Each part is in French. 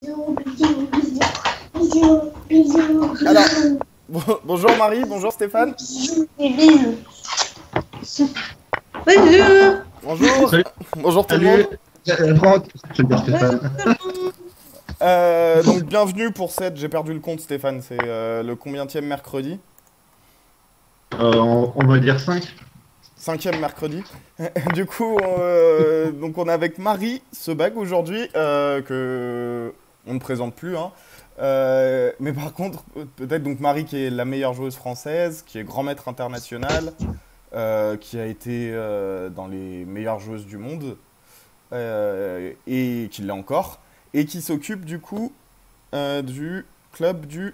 Alors, bonjour Marie, bonjour Stéphane. Bonjour. Bonjour. Salut. Bonjour tout le Salut. monde. Stéphane. Donc bienvenue pour cette, j'ai perdu le compte Stéphane, c'est le combientième mercredi? On va dire 5. Cinquième mercredi. Du coup, donc on est avec Marie Sebag aujourd'hui, que on ne présente plus, hein. Mais par contre, peut-être donc Marie qui est la meilleure joueuse française, qui est grand maître international, qui a été dans les meilleures joueuses du monde, et qui l'est encore, et qui s'occupe du coup du club du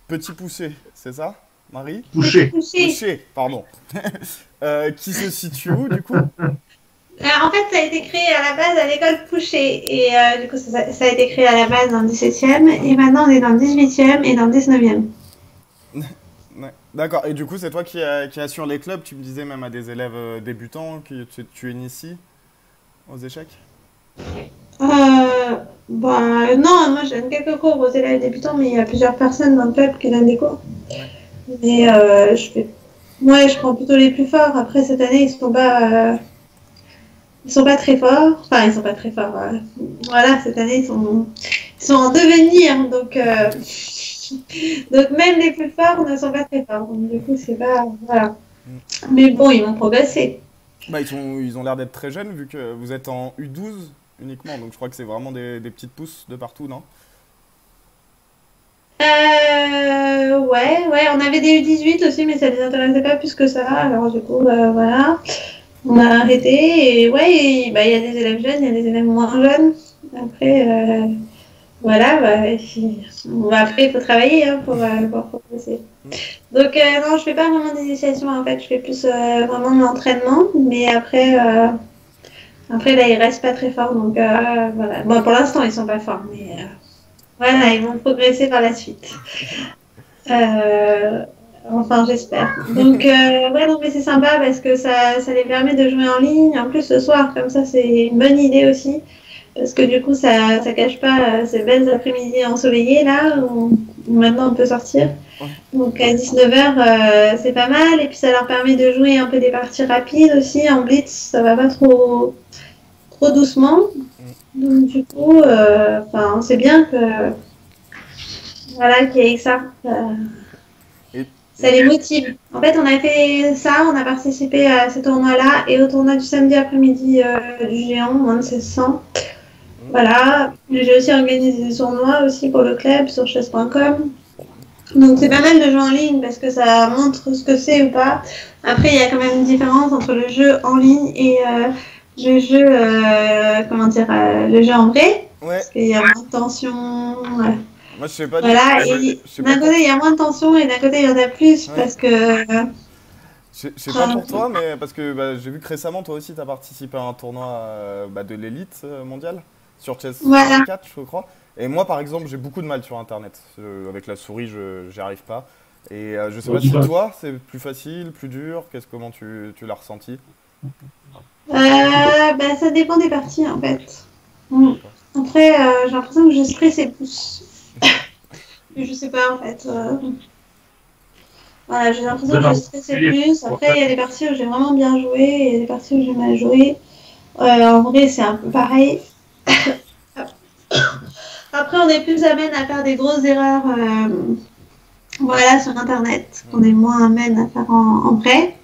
Petit Poussé, c'est ça, Marie? Touché. Poussé, pardon. Qui se situe où du coup? En fait, ça a été créé à la base à l'école Pouchet. Et du coup, ça a été créé à la base dans le 17e. Et maintenant, on est dans le 18e et dans le 19e. Ouais. D'accord, et du coup c'est toi qui assure les clubs, tu me disais même à des élèves débutants que tu inities aux échecs? Non, moi, je donne quelques cours aux élèves débutants, mais il y a plusieurs personnes dans le club qui donnent des cours. Ouais. Mais moi, je prends plutôt les plus forts. Après, cette année, ils sont pas très forts. Enfin, ils sont pas très forts. Voilà, cette année, ils sont en devenir. Donc même les plus forts ne sont pas très forts. Donc, du coup, c'est pas... Voilà. Mais bon, ils vont progresser. Bah, ils ont l'air d'être très jeunes vu que vous êtes en U12 uniquement, donc je crois que c'est vraiment des petites pousses de partout, non? Ouais, on avait des U18 aussi, mais ça les intéressait pas plus que ça. Alors du coup, voilà, on a arrêté. Et ouais, il y a des élèves jeunes, il y a des élèves moins jeunes. Après, voilà, après il faut travailler hein, pour progresser. Donc non, je fais pas vraiment d'initiation en fait, je fais plus vraiment de l'entraînement. Mais après là, ils restent pas très forts, donc voilà. Bon, pour l'instant, ils sont pas forts, mais voilà, ils vont progresser par la suite. Enfin, j'espère. Donc, ouais, non, mais c'est sympa parce que ça les permet de jouer en ligne. En plus, le soir, comme ça, c'est une bonne idée aussi. Parce que du coup, ça cache pas ces belles après-midi ensoleillées là, où maintenant on peut sortir. Ouais. Donc, à 19h, c'est pas mal. Et puis, ça leur permet de jouer un peu des parties rapides aussi. En blitz, ça va pas trop doucement. Donc, du coup, c'est bien que. Voilà, qu'il y ait ça. Et, Ça les motive. En fait, on a fait ça, on a participé à ce tournoi-là et au tournoi du samedi après-midi du géant, moins de 1600. Voilà. J'ai aussi organisé des tournois aussi pour le club sur chess.com. Donc c'est pas mal de jouer en ligne parce que ça montre ce que c'est ou pas. Après, il y a quand même une différence entre le jeu en ligne et le jeu, le jeu en vrai. ouais, Parce qu'il y a moins de tension. moi je sais pas Voilà, je et sais pas d'un côté il y a moins de tension et d'un côté il y en a plus ouais. parce que. Je sais pas pour toi, mais parce que j'ai vu que récemment toi aussi tu as participé à un tournoi de l'élite mondiale sur Voilà. Chess24, je crois. Et moi par exemple, j'ai beaucoup de mal sur internet. Avec la souris, j'y arrive pas. Et je sais pas si toi c'est plus facile, plus dur, comment tu l'as ressenti? Ça dépend des parties en fait. Après, j'ai l'impression que je stressais plus. Je sais pas en fait. Voilà, j'ai l'impression que je stressais plus. Après, il y a des parties où j'ai vraiment bien joué et il y a des parties où j'ai mal joué. En vrai, c'est un peu pareil. Après, on est plus amène à faire des grosses erreurs voilà, sur Internet, qu'on est moins amène à faire en vrai.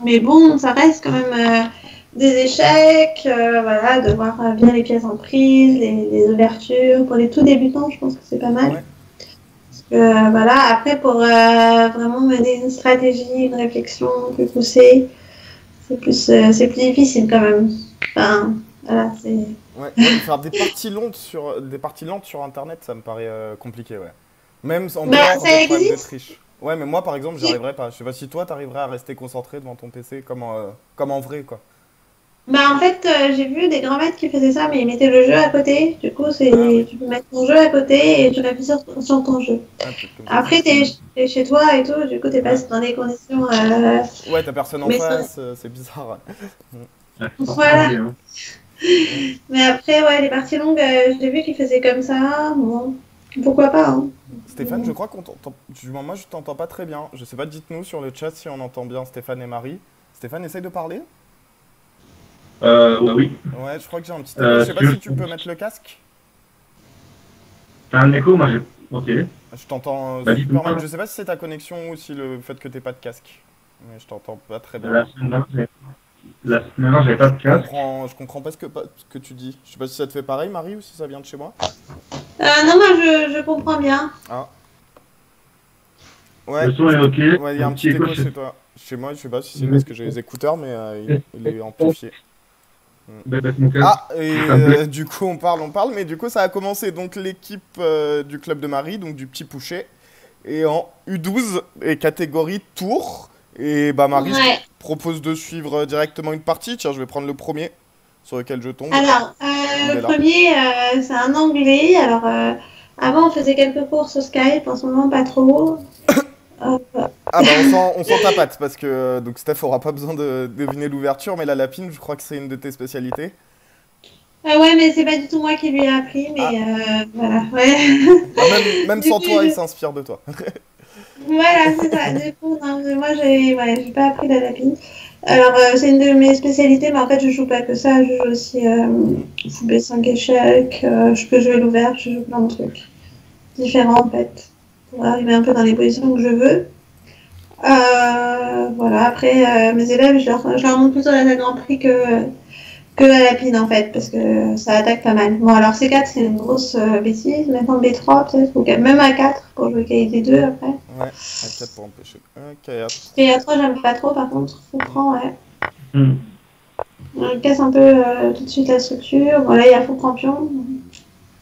Mais bon, ça reste quand même des échecs, voilà, de voir bien les pièces en prise, les ouvertures. Pour les tout débutants, je pense que c'est pas mal. Ouais. Parce que, voilà, après, pour vraiment mener une stratégie, une réflexion plus poussée, c'est plus difficile quand même. Enfin, voilà, c'est... Ouais, faire des parties lentes sur internet, ça me paraît compliqué, ouais. Même en Bah, dehors ça des problèmes de existe. triche. Ouais, mais moi par exemple, j'y arriverais pas. Je sais pas si toi t'arriverais à rester concentré devant ton PC comme en vrai, quoi. Bah, en fait, j'ai vu des grands maîtres qui faisaient ça, mais ils mettaient le jeu à côté. Du coup, Ah oui, tu peux mettre ton jeu à côté et tu réfléchis sur ton jeu. ah, peut-être comme ça. Après, t'es chez toi et tout, du coup, t'es pas Ouais, dans des conditions. ouais, t'as personne en Mais face, c'est bizarre. voilà. Mais après, ouais, les parties longues, j'ai vu qu'il faisait comme ça. Bon, pourquoi pas, hein. Stéphane, je crois qu'on t'entend. Moi, je t'entends pas très bien. Je sais pas, dites-nous sur le chat si on entend bien Stéphane et Marie. Stéphane, essaye de parler. Bah oui. Ouais, je crois que j'ai un petit écho. Je sais pas si tu peux mettre le casque. T'as un écho, moi j'ai. Ok. Je t'entends Bah, super dites-moi. mal. Je sais pas si c'est ta connexion ou si le fait que t'aies pas de casque. Mais je t'entends pas très bien. La semaine dernière, j'avais pas de casque. Je comprends pas ce que tu dis. Je sais pas si ça te fait pareil, Marie, ou si ça vient de chez moi. Non, moi, je comprends bien. Ah. Ouais. Le son est ok. Ouais, il y a un petit écho chez toi. Chez moi, je sais pas si c'est parce que j'ai les écouteurs, mais il est amplifié. Mon casque. Ah, et du coup, on parle, mais du coup, ça a commencé. Donc, l'équipe du club de Marie, donc du petit Pouchet, est en U12 et catégorie Tour. Et bah, Marie, Ouais. je propose de suivre directement une partie. Tiens, je vais prendre le premier sur lequel je tombe. Alors, Il est le là. premier, c'est un anglais. Alors, avant, on faisait quelques cours sur Skype. En ce moment, pas trop. Ah bah on sent ta patte parce que donc Steph aura pas besoin de deviner l'ouverture, mais la lapine, je crois que c'est une de tes spécialités. Ah ouais, mais c'est pas du tout moi qui lui ai appris, mais voilà, ouais. Ah, même Du sans coup, toi, il s'inspire de toi. Voilà, c'est ça. Du coup, non, mais moi, j'ai pas appris la lapine. Alors, c'est une de mes spécialités, mais en fait, je joue pas que ça. Je joue aussi football 5 échecs. Je peux jouer l'ouvert, je joue plein de trucs différents, en fait, pour arriver un peu dans les positions que je veux. Voilà, après, mes élèves, je leur montre plutôt la Grand Prix que la lapine, en fait, parce que ça attaque pas mal. Bon, alors C4, c'est une grosse bêtise. Maintenant B3, peut-être, ou même A4 pour jouer qualité 2 après. Ouais, A4 pour empêcher. A4. Et A3, j'aime pas trop, par contre. Faut prendre, ouais. Hmm. On casse un peu tout de suite la structure. Bon, là, il y a faux campion.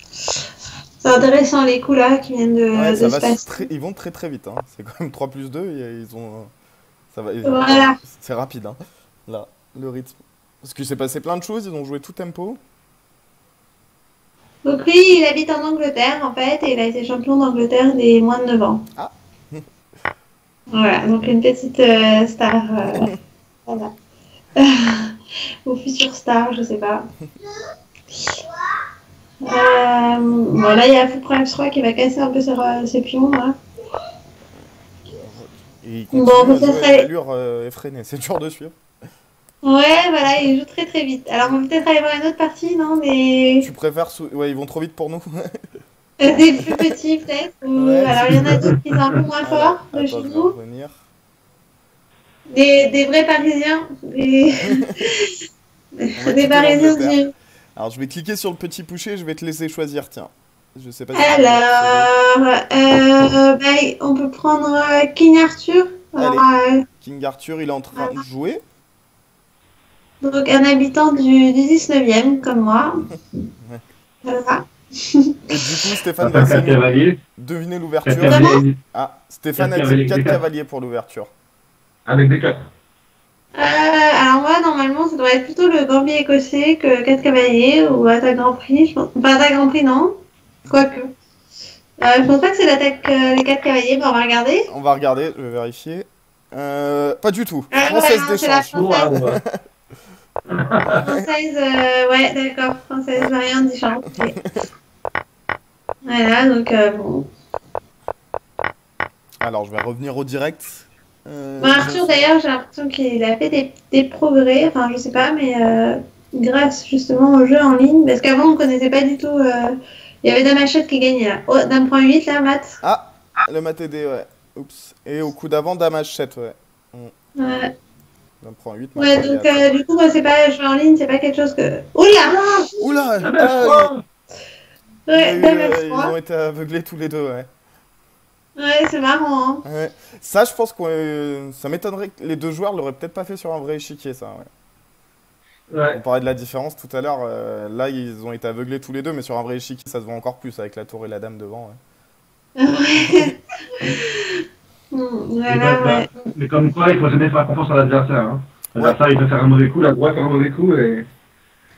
C'est intéressant les coups là qui viennent Ouais, de ça se va passer. ils vont très très vite. Hein. C'est quand même 3 plus 2. Ils ont. Ça va. Voilà. C'est rapide. Hein. Là, le rythme. Parce qu'il s'est passé plein de choses. Ils ont joué tout tempo. Donc lui, il habite en Angleterre en fait et il a été champion d'Angleterre des moins de 9 ans. Ah. Voilà, donc une petite star. Voilà. Ou future star, je sais pas. Bon, là, il y a Fou Prime 3 qui va casser un peu ses pions là. Et il continue Bon, à jouer peut-être avec l'allure effrénée. C'est dur de suivre. Ouais, voilà, il joue très très vite. Alors, on va peut-être aller voir une autre partie, non? Mais Tu préfères. Ouais, ils vont trop vite pour nous. des plus petits peut-être. Ouais. Alors, il y en a d'autres qui sont un peu moins forts de Attends, chez je vais nous. revenir. Des vrais Parisiens. Des quitter Parisiens l'Angleterre. du... Alors, je vais cliquer sur le petit Pouchet. Je vais te laisser choisir. Tiens. Je sais pas si. Alors, on peut prendre King Arthur. Alors, King Arthur, il est en train de jouer. donc, un habitant du 19e, comme moi. Ouais. Voilà. Et du coup, Stéphane va Quatre essayer de cavaliers. deviner Quatre l'ouverture. cavaliers. Ah, Stéphane a Quatre dit cavaliers, 4 des quatre. cavaliers pour l'ouverture. Avec des 4. Alors moi, normalement, ça doit être plutôt le Gambier écossais que 4 cavaliers ou attaque Grand Prix. Je pense... Enfin, attaque Grand Prix, non. Quoique. Je pense pas que c'est l'attaque les 4 cavaliers. Bon, on va regarder. On va regarder, je vais vérifier. Pas du tout. Ah, Française voilà, c'est la d'échange. française. Française, ouais, d'accord. Française, variante d'échange. Ok. Voilà, donc bon. Alors, je vais revenir au direct. Bon, Arthur, d'ailleurs, j'ai l'impression qu'il a fait des progrès. Enfin, je sais pas, mais grâce justement au jeu en ligne. Parce qu'avant, on connaissait pas du tout. Il y avait Dame Hachette qui gagnait là. Oh, Dame point 8 là, Matt. Ah, le mat aidé, ouais. Oups. Et au coup d'avant, Dame H7, ouais. Ouais. Dame prend 8. Ouais, donc du coup, moi, c'est pas le jeu en ligne, c'est pas quelque chose que. Oula! Oula! Ouais, Dame ils F3. ont été aveuglés tous les deux, ouais. Ouais, c'est marrant, hein. Ouais. Ça, je pense que ça m'étonnerait que les deux joueurs l'auraient peut-être pas fait sur un vrai échiquier, ça, ouais. Ouais. On parlait de la différence tout à l'heure. Là, ils ont été aveuglés tous les deux, mais sur un vrai échiquier, ça se voit encore plus avec la tour et la dame devant, ouais. Ouais. Voilà, ouais. Mais comme quoi, il faut jamais faire confiance à l'adversaire. Hein. L'adversaire, il peut faire un mauvais coup, la droite fait un mauvais coup et.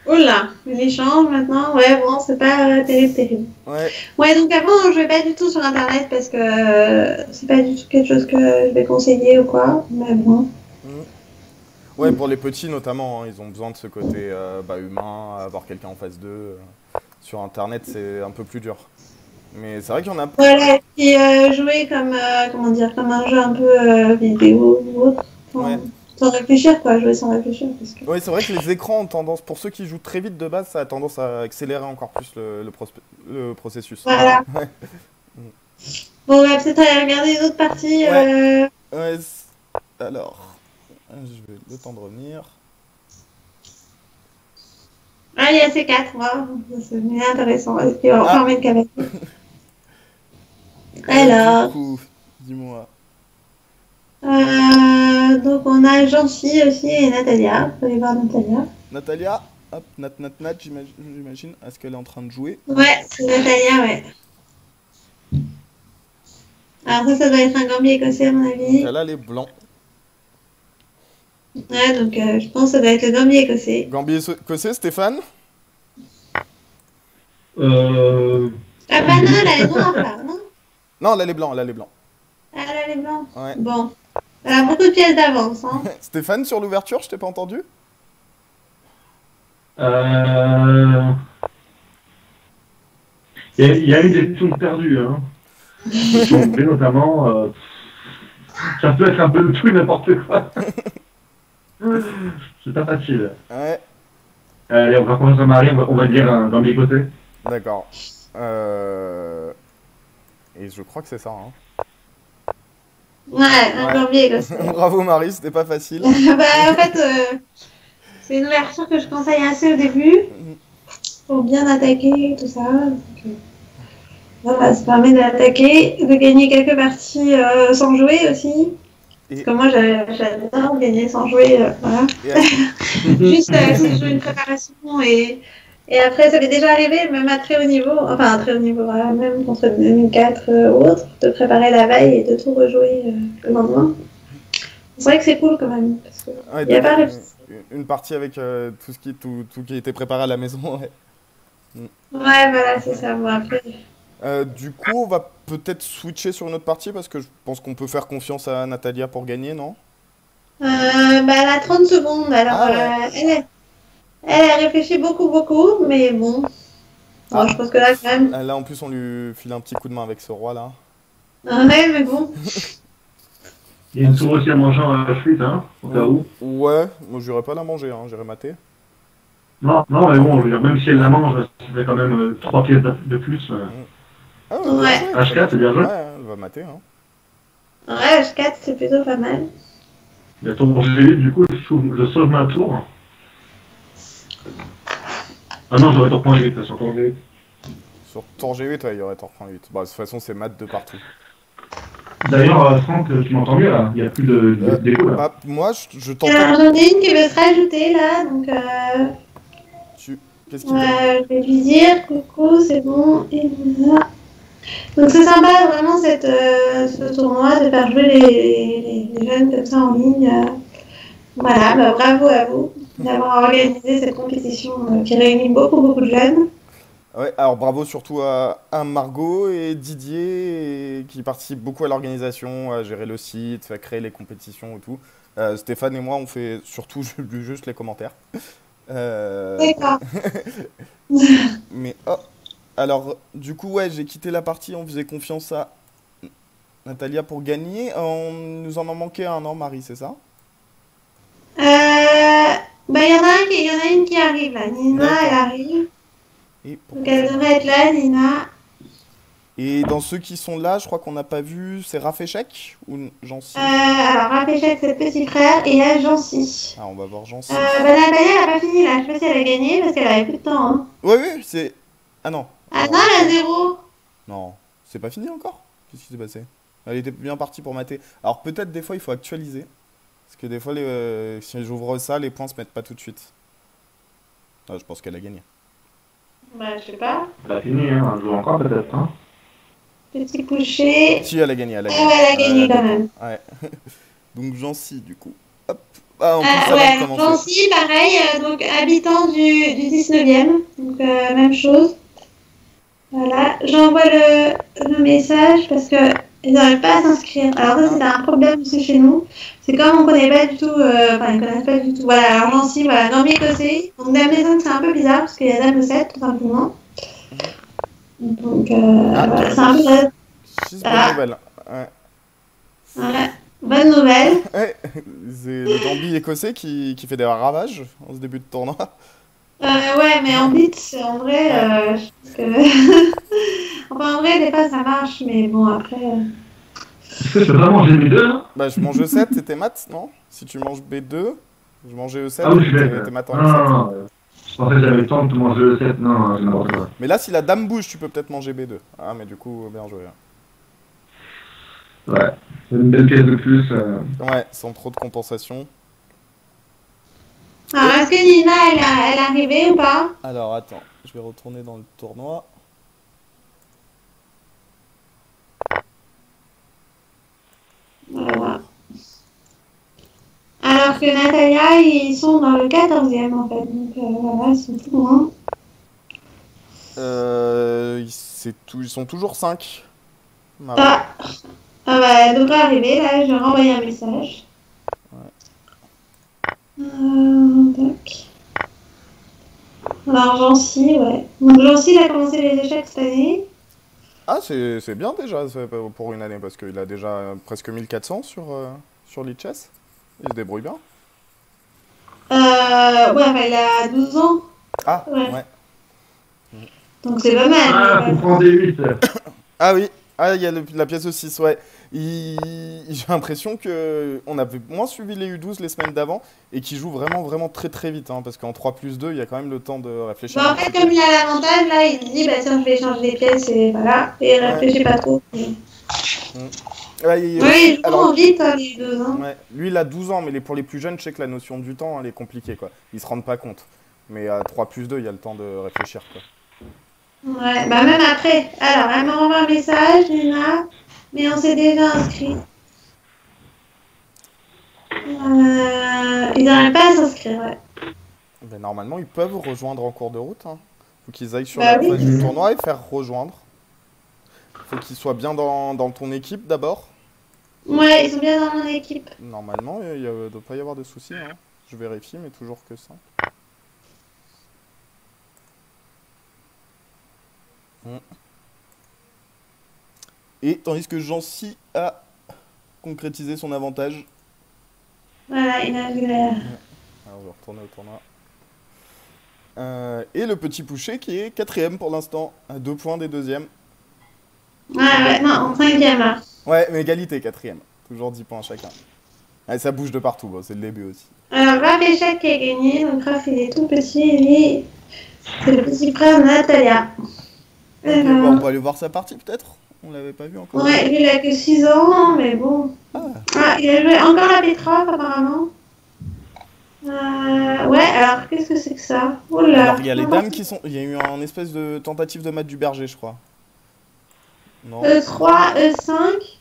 Oula, l'échange maintenant, ouais, bon, c'est pas terrible. Ouais. Ouais, donc avant, je vais pas du tout sur Internet parce que c'est pas du tout quelque chose que je vais conseiller ou quoi, mais bon. Ouais, pour les petits notamment, hein, ils ont besoin de ce côté humain, avoir quelqu'un en face d'eux. Sur Internet, c'est un peu plus dur. Mais c'est vrai qu'il y en a... Voilà, et puis jouer comme, comment dire, comme un jeu un peu vidéo ou autre. Ouais. Sans réfléchir, quoi, jouer sans réfléchir. Parce que... Oui, c'est vrai que les écrans ont tendance, pour ceux qui jouent très vite de base, ça a tendance à accélérer encore plus le processus. Voilà. Ouais. Bon, on va peut-être aller regarder les autres parties. Ouais. Alors, je vais le temps de revenir. Ah, il y a ces 4, moi. C'est intéressant. Est-ce qu'il va enfermer le cavalier? Alors. Du coup, dis-moi. Donc, on a Jancy aussi et Natalia. Vous pouvez voir Natalia. Natalia, hop, Nat, j'imagine. Est-ce qu'elle est en train de jouer? Ouais, c'est Natalia, ouais. Alors, ça doit être un gambier écossais, à mon avis. Elle a les blancs. Ouais, donc je pense que ça doit être le gambier écossais. Gambier écossais, Stéphane? Ah, bah non, elle a les noirs, là, non? Non, elle a les blancs, elle a les blancs. Elle a les blancs. Ouais. Bon. Elle a beaucoup de pièces d'avance, hein. Stéphane, sur l'ouverture, je t'ai pas entendu? Il y a eu des pions perdus, hein. Des pions tombés, notamment. Ça peut être un peu de tout et n'importe quoi. C'est pas facile. Ouais. Allez, on va commencer à marier, on va dire un gambier écossais. D'accord. Et je crois que c'est ça, hein. Ouais, un gambier écossais. Bravo Marie, c'était pas facile. Bah, en fait, c'est une ouverture que je conseille assez au début. Pour bien attaquer, tout ça. Donc, voilà, ça permet d'attaquer, de gagner quelques parties sans jouer aussi. Parce que moi, j'adore gagner sans jouer. Voilà. Juste si je joue une préparation et après, ça m'est déjà arrivé, même à très haut niveau, enfin à très haut niveau, voilà, même contre 2004 ou autre, de préparer la veille et de tout rejouer le lendemain. C'est vrai que c'est cool quand même. Parce que y a pas une partie avec tout qui était préparé à la maison. Ouais, ouais voilà, c'est ça. Bon, après... du coup, on va peut-être switcher sur une autre partie parce que je pense qu'on peut faire confiance à Natalia pour gagner, non? Bah, elle a 30 secondes, alors elle a réfléchi beaucoup, mais bon. Bon, je pense que là, quand même. Là, en plus, on lui file un petit coup de main avec ce roi-là. Ouais, mais bon. Il y a une tour aussi à manger à la suite, hein, au cas où. Ouais, moi, j'irai pas la manger, hein, j'irai mater. Non, mais bon, je veux dire, même si elle la mange, ça fait quand même 3 pièces de plus. Ah ouais. H4, c'est bien joué. Ouais, elle va mater, hein. Ouais, H4, c'est plutôt pas mal. La tour G8, du coup, je sauve ma tour. Ah non, j'aurais tour point G8, sur tour G8. Sur tour G8, ouais, il y aurait tour point 8. Bah, de toute façon, c'est mat de partout. D'ailleurs, Franck, tu m'entends mieux là? Il n'y a plus d'écho là. Bah, moi, je t'entends. Alors, j'en ai une qui veut se rajouter là, donc. Qu'est-ce qu'il je vais lui dire coucou, c'est bon, et voilà. Donc, c'est sympa vraiment ce tournoi de faire jouer les jeunes comme ça en ligne. Voilà, bah, bravo à vous d'avoir organisé cette compétition qui réunit beaucoup de jeunes. Ouais, alors bravo surtout à Margot et Didier qui participent beaucoup à l'organisation, à gérer le site, à créer les compétitions et tout. Stéphane et moi, on fait surtout juste les commentaires. D'accord. Mais alors du coup, ouais, j'ai quitté la partie, on faisait confiance à Natalia pour gagner. On nous en manquait un, non, Marie, c'est ça? Bah, il y en a une qui arrive là. Nina, elle arrive. Donc elle devrait être là, Nina. Et dans ceux qui sont là, je crois qu'on n'a pas vu, c'est Raféchek ou Jancy? Alors Raféchek, c'est le petit frère, et là, Jancy. Ah, on va voir Jancy. Bah, Natalia, elle n'a pas fini là. Je sais pas si elle a gagné parce qu'elle avait plus de temps. Hein. Oui, c'est... Ah non. Ah non, elle a 0. Non, c'est pas fini encore? Qu'est-ce qui s'est passé? Elle était bien partie pour mater. Alors peut-être des fois, il faut actualiser. Parce que des fois, si j'ouvre ça, les points se mettent pas tout de suite. Ah, je pense qu'elle a gagné. Bah, je sais pas. Elle a fini, hein. Elle joue encore peut-être, hein. Petit coucher. Si, elle a gagné, elle a gagné. Ah ouais, elle a gagné quand même. Ouais. Donc, Jancy, du coup. Hop. Ah, en plus, ça va commencer. Jancy, pareil, donc habitant du 19e. Donc, même chose. Voilà. J'envoie le message parce que ils n'arrivent pas à s'inscrire. Alors ça, c'était un problème aussi chez nous. C'est comme on connaît pas du tout, enfin, ils connaissent pas du tout. Voilà, alors Nancy, voilà, Normie écossais. Donc Dame des 5, c'est un peu bizarre parce qu'il y a Dame de 7, tout simplement. Donc, voilà, c'est un peu... 6 bonnes nouvelles. Ouais. Ouais, bonne nouvelle. Ouais, c'est le Gambi écossais qui fait des ravages en ce début de tournoi. Ouais, mais en blitz, en vrai, je pense que... enfin, en vrai, des fois, ça marche, mais bon, après... Est-ce que je peux pas manger mes deux, là? Bah, je mange E7, c'était maths, non? Si tu manges B2, je mangeais E7, Ah oui, je t'es vais. maths en Non, E7. non, non. Je pensais que j'avais le temps de manger le 7. Non, c'est n'importe quoi. Mais là, si la dame bouge, tu peux peut-être manger B2. Ah, mais du coup, bien joué. Ouais. C'est une belle pièce de plus. Ouais, sans trop de compensation. Alors, est-ce que Nina, elle est arrivée ou pas? Alors, attends, je vais retourner dans le tournoi. Voilà. Alors que Natalia, ils sont dans le 14e, en fait. Donc, voilà, ils sont tout loin. Ils sont toujours 5. Ah, bah, elle devrait arriver, là, je vais renvoyer un message. Tac. Alors, Jancy, ouais. Donc, Jancy, il a commencé les échecs cette année. Ah, c'est bien déjà pour une année, parce qu'il a déjà presque 1400 sur Lichess. Il se débrouille bien. Ouais, bah, il a 12 ans. Ah, Ouais. ouais. Donc, c'est pas mal. Ah, mais faut prendre des 8. Ah oui, ah, il y a la pièce de 6, ouais. J'ai l'impression qu'on avait moins suivi les U12 les semaines d'avant et qui joue vraiment, vraiment très très vite. Hein, parce qu'en 3+2, il y a quand même le temps de réfléchir. Bon, en fait, comme il a l'avantage, là, il dit, bah tiens, je vais changer les pièces et voilà. Et il réfléchit pas trop. Ouais, Oui, il joue vite, hein, les deux. Hein. Ouais, lui, il a 12 ans, mais pour les plus jeunes, je sais que la notion du temps, elle est compliquée, quoi. Ils se rendent pas compte. Mais à 3+2, il y a le temps de réfléchir, quoi. Ouais, bah même après. Alors, elle me renvoie un message, Nina, mais on s'est déjà inscrit. Ils n'arrivent pas à s'inscrire, ouais. Ben, normalement, ils peuvent rejoindre en cours de route. Hein. Faut qu'ils aillent sur Bah la oui. page du tournoi et faire rejoindre. Faut qu'ils soient bien dans ton équipe d'abord. Ouais, ils sont bien dans mon équipe. Normalement, il ne doit pas y avoir de soucis. Hein. Je vérifie, mais toujours que ça. Et tandis que Jancy a concrétisé son avantage. Voilà, il a vu la... Alors, on va retourner au tournoi. Et le petit Pouchet qui est 4ème pour l'instant, à 2 points des 2e. Ouais, non, en 5e là. Ouais, mais égalité, 4ème. Toujours 10 points chacun. Ouais, ça bouge de partout, bon, c'est le début aussi. Alors, Raph Échec qui a gagné, donc Raph il est tout petit, et lui, c'est le petit frère de Natalia. Okay, bon, on peut aller voir sa partie peut-être. On l'avait pas vu encore. Ouais, lui il a que 6 ans, mais bon. Ah, il a joué encore la Petrov apparemment. Ouais, alors qu'est-ce que c'est que ça? Oh là. Alors il y a les dames qui sont... Il y a eu un espèce de tentative de mat du berger, je crois. Non. E3, E5.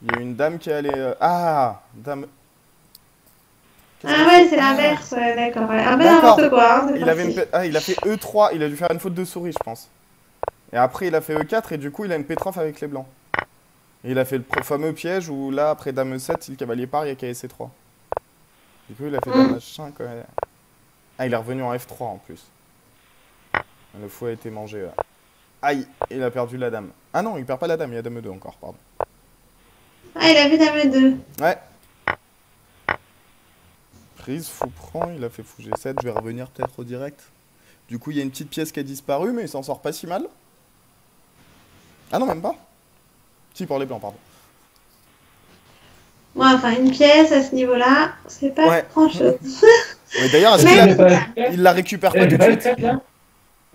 Il y a eu une dame qui est allée... Ah, dame... Ah ouais, c'est l'inverse, ouais, d'accord. Ouais. Un peu n'importe quoi. Hein, il a fait E3, il a dû faire une faute de souris, je pense. Et après, il a fait E4 et du coup, il a une Petrov avec les blancs. Et il a fait le fameux piège où là, après dame E7, si le cavalier part, il y a KSC3. Du coup, il a fait dame H5. Ouais. Ah, il est revenu en F3 en plus. Le fou a été mangé. Aïe, il a perdu la dame. Ah non, il perd pas la dame, il y a dame E2 encore, pardon. Ah, il a fait dame E2. Ouais. Prise, fou prend, il a fait fou G7, je vais revenir peut-être au direct. Du coup, il y a une petite pièce qui a disparu, mais il s'en sort pas si mal. Ah non, même pas. Si, pour les blancs, pardon. Ouais, enfin, une pièce à ce niveau-là, c'est pas grand-chose. Ouais, d'ailleurs, il la récupère pas tout de suite.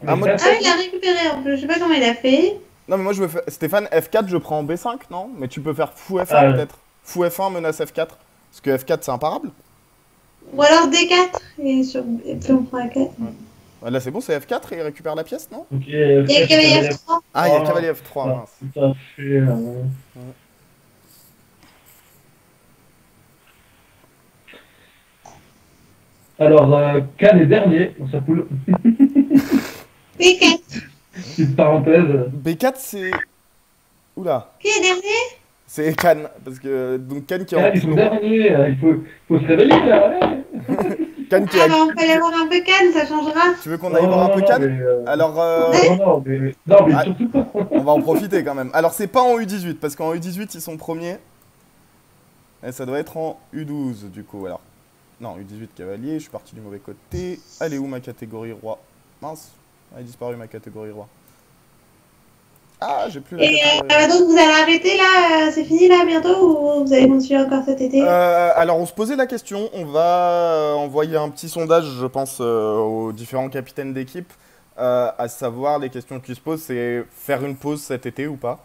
Ah, il l'a récupéré en plus, je sais pas comment il a fait. Non, mais moi, je veux faire... Stéphane, F4, je prends en B5, non? Mais tu peux faire fou F1 peut-être. Fou F1, menace F4. Parce que F4, c'est imparable. Ou alors D4, et sur pion prend A4. Ouais. Là, c'est bon, c'est F4 et il récupère la pièce, non? Ok, il y a cavalier F3. Ah, il y a cavalier F3, mince. Tout à fait. Alors, Cannes est dernier dans sa poule. B4. Petite parenthèse. B4, c'est... Oula. Qui est dernier? C'est Cannes, parce que donc Cannes qui est Ah, en il faut cours. dernier, faut se réveiller là, ouais. Cannes qui est Ah, bah, on peut aller voir un peu Cannes, ça changera. Tu veux qu'on aille voir un peu Non, Cannes? mais, Alors, non, mais ah, surtout pas. on va en profiter quand même. Alors, c'est pas en U18, parce qu'en U18, ils sont premiers. Et ça doit être en U12, du coup, alors. Non, U18 cavalier, je suis parti du mauvais côté. Elle est où ma catégorie roi? Mince, elle a disparu ma catégorie roi. Ah, j'ai plus la Et catégorie roi. donc vous allez arrêter là, c'est fini là bientôt ou vous allez continuer encore cet été? Alors, on se posait la question. On va envoyer un petit sondage, je pense, aux différents capitaines d'équipe. À savoir, les questions qui se posent, c'est faire une pause cet été ou pas.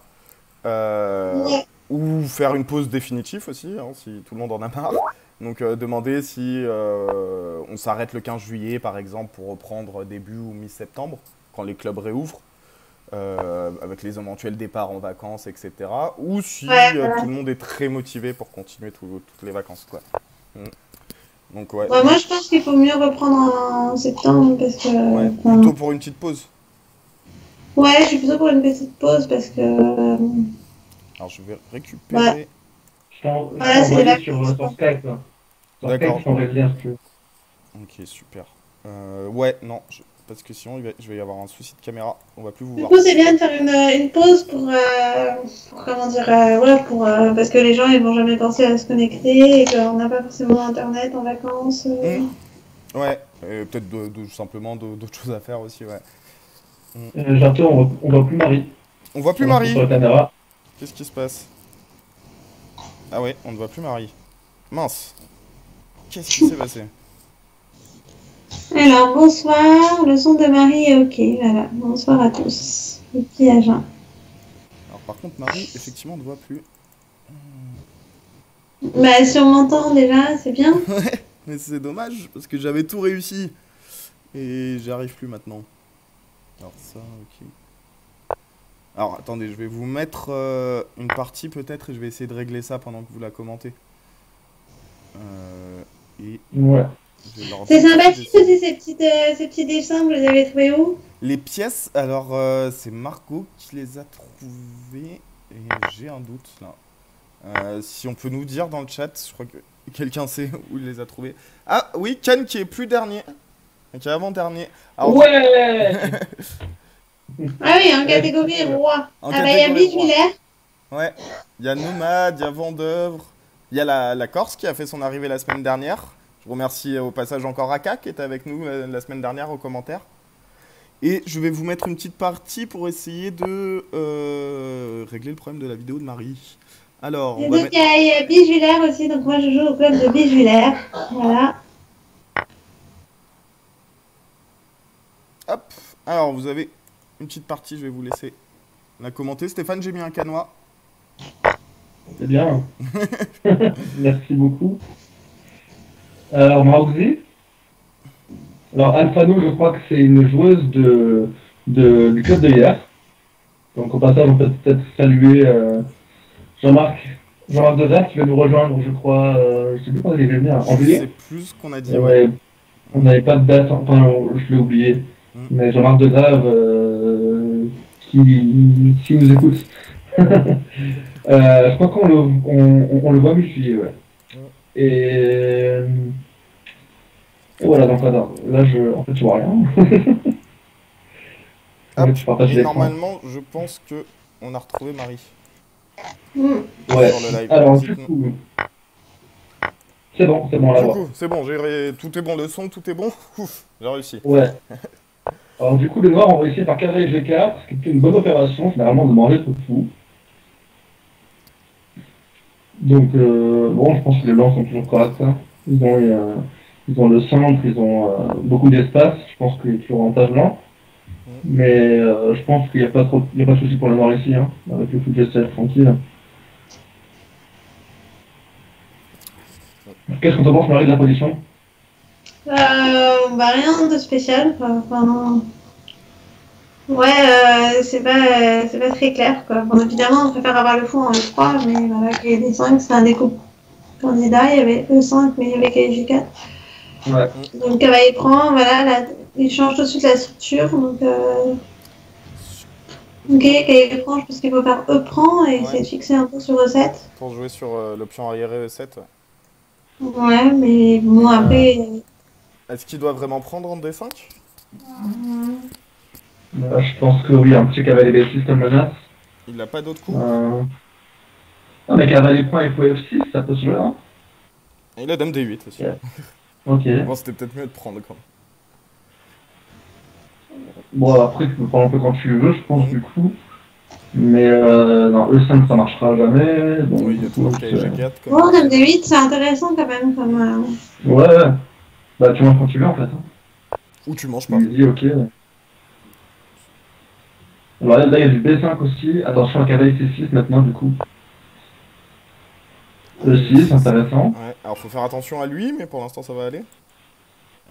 Ouais. Ou faire une pause définitive aussi, hein, si tout le monde en a marre. Donc demander si on s'arrête le 15 juillet, par exemple, pour reprendre début ou mi-septembre, quand les clubs réouvrent, avec les éventuels départs en vacances, etc. Ou si tout le monde est très motivé pour continuer toutes les vacances, quoi. Donc ouais. Moi je pense qu'il faut mieux reprendre en septembre parce que... Ouais, plutôt pour une petite pause. Ouais, je suis plutôt pour une petite pause parce que... Alors je vais récupérer... Je t'ai Voilà, c'est envoyé les sur vacances. Skype. Là. Sur D'accord. Skype, je t'envoie le lien si tu veux. Ok, super. Ouais, non, parce que sinon je vais y avoir un souci de caméra. On va plus vous Du voir. coup, c'est bien de faire une pause pour comment dire, ouais, parce que les gens ils vont jamais penser à se connecter et qu'on n'a pas forcément internet en vacances. Ouais, peut-être simplement d'autres choses à faire aussi, ouais. J'entends, on voit plus Marie. On voit plus On Marie. sur la caméra. Qu'est-ce qui se passe? Ah ouais, on ne voit plus Marie. Mince. Qu'est-ce qui s'est passé? Alors, bonsoir, le son de Marie est ok, voilà. Bonsoir à tous. Le petit agent. Alors par contre, Marie, effectivement, on ne voit plus. Bah, si on m'entend déjà, c'est bien. Ouais, mais c'est dommage, parce que j'avais tout réussi. Et j'y arrive plus maintenant. Alors ça, ok. Alors attendez, je vais vous mettre une partie peut-être et je vais essayer de régler ça pendant que vous la commentez. Ouais. C'est sympathique aussi ces petits dessins, vous les avez trouvés où? Les pièces, alors c'est Margot qui les a trouvées et j'ai un doute là. Si on peut nous dire dans le chat, je crois que quelqu'un sait où il les a trouvées. Ah oui, Ken qui est plus dernier, qui est avant-dernier. Alors, ouais. Ah oui, en catégorie roi. Ah bah il y a Bijulaire. Ouais, il y a Nomade, il y a Vendeuvre, il y a la Corse qui a fait son arrivée la semaine dernière. Je remercie au passage encore Aka qui était avec nous la semaine dernière aux commentaires. Et je vais vous mettre une petite partie pour essayer de régler le problème de la vidéo de Marie. Alors, Et donc il y a Bijulaire aussi, donc moi je joue au club de Bijulaire. Voilà. Hop, alors vous avez une petite partie, je vais vous laisser la commenter. Stéphane, j'ai mis un canois. C'est bien. Merci beaucoup. Alors, Maouzi. Alors, Alfano, je crois que c'est une joueuse du club de hier. Donc, au passage, on peut peut-être saluer Jean-Marc Dezer qui va nous rejoindre, je crois. Je sais plus quand il va venir. En juillet. C'est plus ce qu'on a dit. Ouais. On n'avait pas de date, enfin, je l'ai oublié. Mais Jean-Marc Dezer qui nous écoute. Je crois qu'on le voit mi-juillet, ouais. Et voilà, donc là, en fait, je vois rien. Hop, je partage et normalement, je pense que on a retrouvé Marie. Ouais. Sur le live. Alors, du coup, c'est bon, là. Du coup, c'est bon, tout est bon, le son, tout est bon. Ouf, j'ai réussi. Ouais. Alors, du coup, les Noirs ont réussi par cadrer le G4, ce qui était une bonne opération, généralement, de manger tout fou. Donc, bon, je pense que les Blancs sont toujours corrects. Hein. Ils ont le centre, ils ont beaucoup d'espace. Je pense qu'il y a toujours avantage blanc. Mais je pense qu'il n'y a pas de souci pour les Noirs ici, hein, avec le foot G7 tranquille. Qu'est-ce qu'on te pense, Marie, de la position? Bah rien de spécial. Enfin, non. Ouais, c'est pas très clair, quoi. Bon, évidemment, on préfère avoir le fond en E3, mais voilà, qu'il y ait des 5, c'est un des coups candidats. Il y avait E5, mais il y avait KG4. Ouais. Donc, cavalier prend, voilà, il change tout de suite la structure. Donc, Ok, cahier franche parce qu'il faut faire E prend et Ouais. essayer de fixer un peu sur E7. Pour jouer sur l'option arriérée E7. Ouais. Ouais, mais Et, bon, après. est-ce qu'il doit vraiment prendre en D5? Je pense que oui, un petit cavalier B6 comme menace. Il n'a pas d'autres coups? Ah, mais cavalier point et fou F6, ça peut se jouer, hein. Et il a dame D8 aussi. Yeah. Ok. Bon, c'était peut-être mieux de prendre quand même. Bon, après, tu peux prendre un peu quand tu veux, je pense, du coup. Mais non, E5, ça marchera jamais. Donc, Oui, il y a du coup, toujours G4. Comme Bon, dame D8, c'est intéressant quand même. Comme, ouais. Bah, tu manges quand tu veux, en fait. Hein. Ou tu manges Tu pas. lui dis, ok. Alors là, il y a du B5 aussi. Attention, cavalier C6 maintenant, du coup. E6, intéressant. Ouais, alors faut faire attention à lui, mais pour l'instant ça va aller.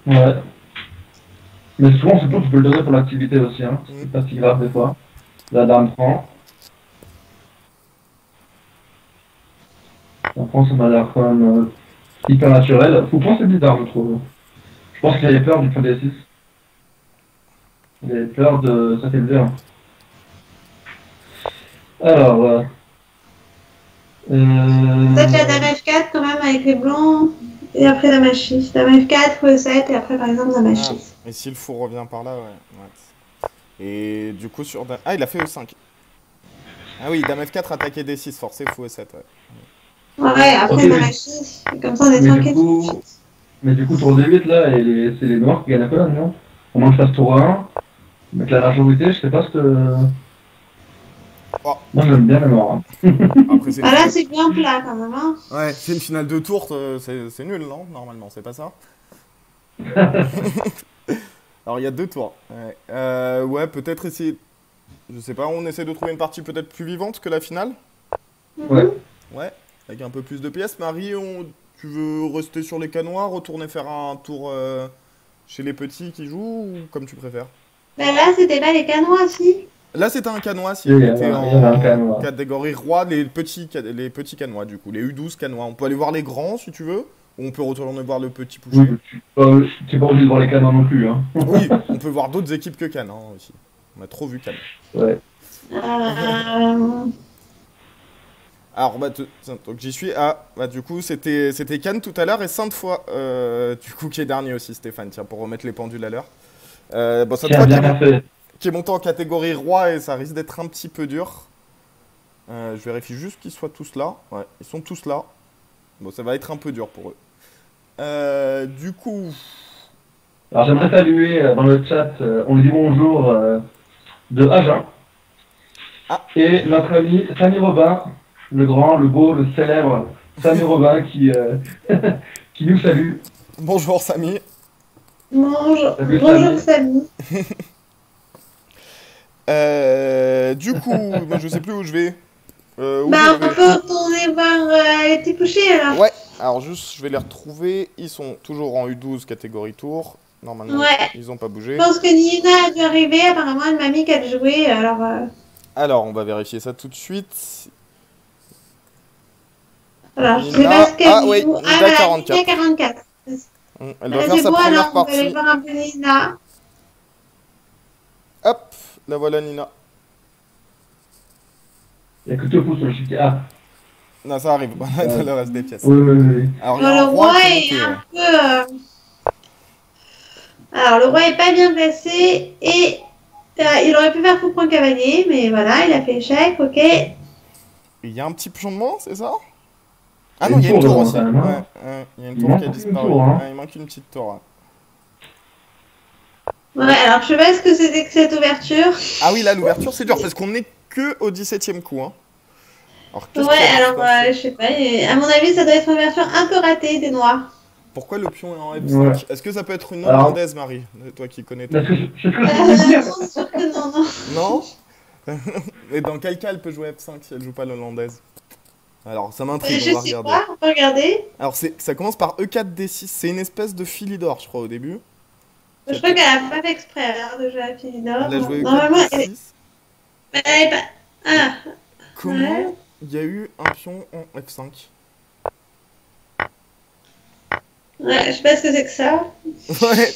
Ouais. Mais souvent, ce tour, tu peux le donner pour l'activité aussi, hein. C'est pas si grave des fois. La dame prend. La prend, ça m'a l'air quand même hyper naturel. Foupan, c'est bizarre, je trouve. Je pense qu'il avait peur du point D6. Il avait peur de s'affaiblir. Alors, peut-être la dame F4 quand même avec les blancs. Et après dame H6. Dame F4, fou E7 et après par exemple dame H6. Et si le fou revient par là, ouais. Et du coup sur dame... Ah, il a fait E5. Ah oui, dame F4 attaqué D6, forcé fou E7, ouais. Ouais, après Ok, dame mais- H6. Et comme ça on est mais tranquille. du coup, mais du coup, tour D8, là, c'est les noirs qui gagnent la colonne, non? Au moins, je fasse tour 1. Avec la majorité, je sais pas ce que... Oh. Moi, j'aime bien les noirs. Hein. Après, c'est Ah là c'est bien plat quand même. Hein. ouais, c'est une finale de tour, c'est nul, non? Normalement, c'est pas ça? Alors, il y a 2 tours. Ouais, ouais peut-être essayer... Je sais pas, on essaie de trouver une partie peut-être plus vivante que la finale? Ouais. Ouais, avec un peu plus de pièces. Marie, tu veux rester sur les canois, retourner faire un tour chez les petits qui jouent, ou comme tu préfères? Ben là c'était pas les canois si. Là, c'était un canois, si Il on y était avait un en canois. catégorie roi, les petits canois, du coup, les U12 canois. On peut aller voir les grands, si tu veux, ou on peut retourner voir le petit Oui, pouchet. tu n'es pas obligé de voir les canons non plus. Hein. Oui, on peut voir d'autres équipes que Cannes, hein, aussi. On a trop vu Cannes. Ouais. Alors, bah, donc j'y suis. Ah, bah, du coup, c'était Cannes tout à l'heure et Sainte-Foy, du coup, qui est dernier aussi, Stéphane, tiens, pour remettre les pendules à l'heure. Bon, Sainte-Foy qui est monté en catégorie roi et ça risque d'être un petit peu dur. Je vérifie juste qu'ils soient tous là. Ouais, ils sont tous là. Bon, ça va être un peu dur pour eux. Du coup... Alors, j'aimerais saluer dans le chat, on lui dit bonjour de Agen. Ah. Et notre ami Samy Robin, le grand, le beau, le célèbre Samy Robin qui nous salue. Bonjour Samy. Bonjour, Salut, bonjour Samy. Du coup, moi, je sais plus où je vais. Bah, on peut retourner voir les petits pouchés alors. Ouais, alors juste, je vais les retrouver. Ils sont toujours en U12 catégorie tour. Normalement, ouais. Ils ont pas bougé. Je pense que Nina a dû arriver. Apparemment, elle m'a mis qu'elle jouait. Alors, on va vérifier ça tout de suite. Alors, je sais pas ce qu'elle oui, joue. Nina Voilà, 44. Nina 44. Elle doit faire sa première alors, partie. on va aller voir un peu Nina. Hop, la voilà Nina. Il y a que deux pouces sur le chiquier. Ah. Non, ça arrive, dans le reste des pièces. Oui. Alors, le roi est un peu... Alors, le roi est pas bien placé et il aurait pu faire fou point cavalier, mais voilà, il a fait échec, ok. Il y a un petit pion de moins, c'est ça? Ah non, il y a une tour aussi. Ouais, il y a une tour qui a disparu. Il manque une petite tour. Ouais, alors je sais pas ce que c'était que cette ouverture. Ah oui, là, l'ouverture, c'est dur parce qu'on est que au 17ème coup. Hein. Alors, ouais, alors je sais pas. À mon avis, ça doit être une ouverture un peu ratée des noirs. Pourquoi le pion est en F5? Ouais. Est-ce que ça peut être une hollandaise, Marie? Toi qui connais tout. Non, sûr que non. Non. Et dans quel cas elle peut jouer F5 si elle joue pas l'hollandaise? Alors, ça m'intrigue, on va regarder. Pas, on peut regarder. Alors, ça commence par E4, D6. C'est une espèce de Philidor, je crois, au début. Je crois qu'elle a pas fait exprès de jouer à Philidor. Elle a joué E4, normalement, D6. Elle est pas... Ah. Comment il y a eu un pion en F5? Ouais, je sais pas ce que c'est que ça. Ouais.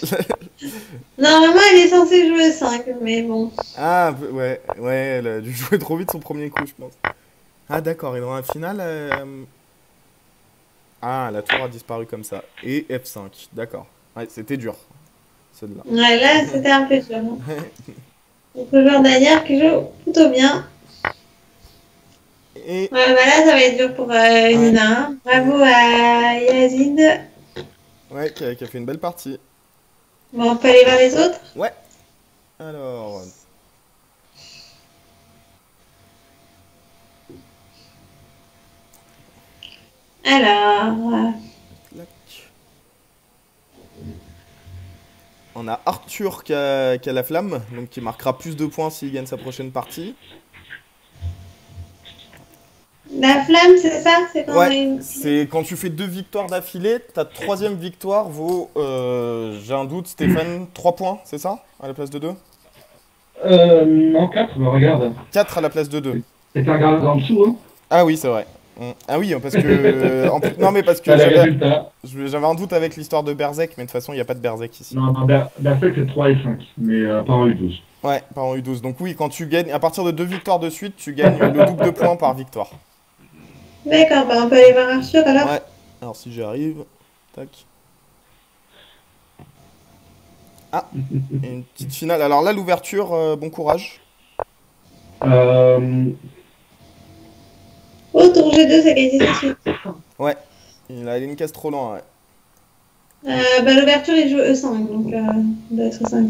Normalement, elle est censée jouer 5, mais bon. Ah, ouais, ouais, elle a dû jouer trop vite son premier coup, je pense. Ah, d'accord, et dans la finale. Ah, la tour a disparu comme ça. Et F5, d'accord. Ouais, c'était dur, celle-là. Ouais, là, c'était un peu dur. Hein. Donc, le joueur derrière qui joue plutôt bien. Et. Ouais, bah là, ça va être dur pour Ouais. Nina. Hein. Bravo à Yazid. Ouais, qui a fait une belle partie. Bon, on peut aller voir les autres. Ouais. Alors. Alors, Clac. On a Arthur qui a la flamme, donc qui marquera plus de points s'il gagne sa prochaine partie. la flamme, c'est ça? C'est quand Ouais, une... c'est quand tu fais 2 victoires d'affilée, ta troisième victoire vaut, j'ai un doute, Stéphane, 3 points, c'est ça? À la place de 2. Non, 4, bah regarde. 4 à la place de 2. C'est un gars en dessous, hein. Ah oui, c'est vrai. Ah oui, parce que. Non, mais parce que T'as les résultats. j'avais un doute avec l'histoire de Berzec, mais de toute façon, il n'y a pas de Berzec ici. Non, Berserk c'est 3 et 5, mais pas en U12. Ouais, pas en U12. Donc oui, quand tu gagnes, à partir de 2 victoires de suite, tu gagnes le double de points par victoire. D'accord, bah on peut aller voir Arthur alors. Ouais. Alors si j'y arrive. Tac. Ah, et une petite finale. Alors là, l'ouverture, bon courage. Oh, tour G2, ça gagne tout de suite. Ouais. Il a une casse trop lent, ouais. Bah, l'ouverture, il joue E5, donc il doit être 5.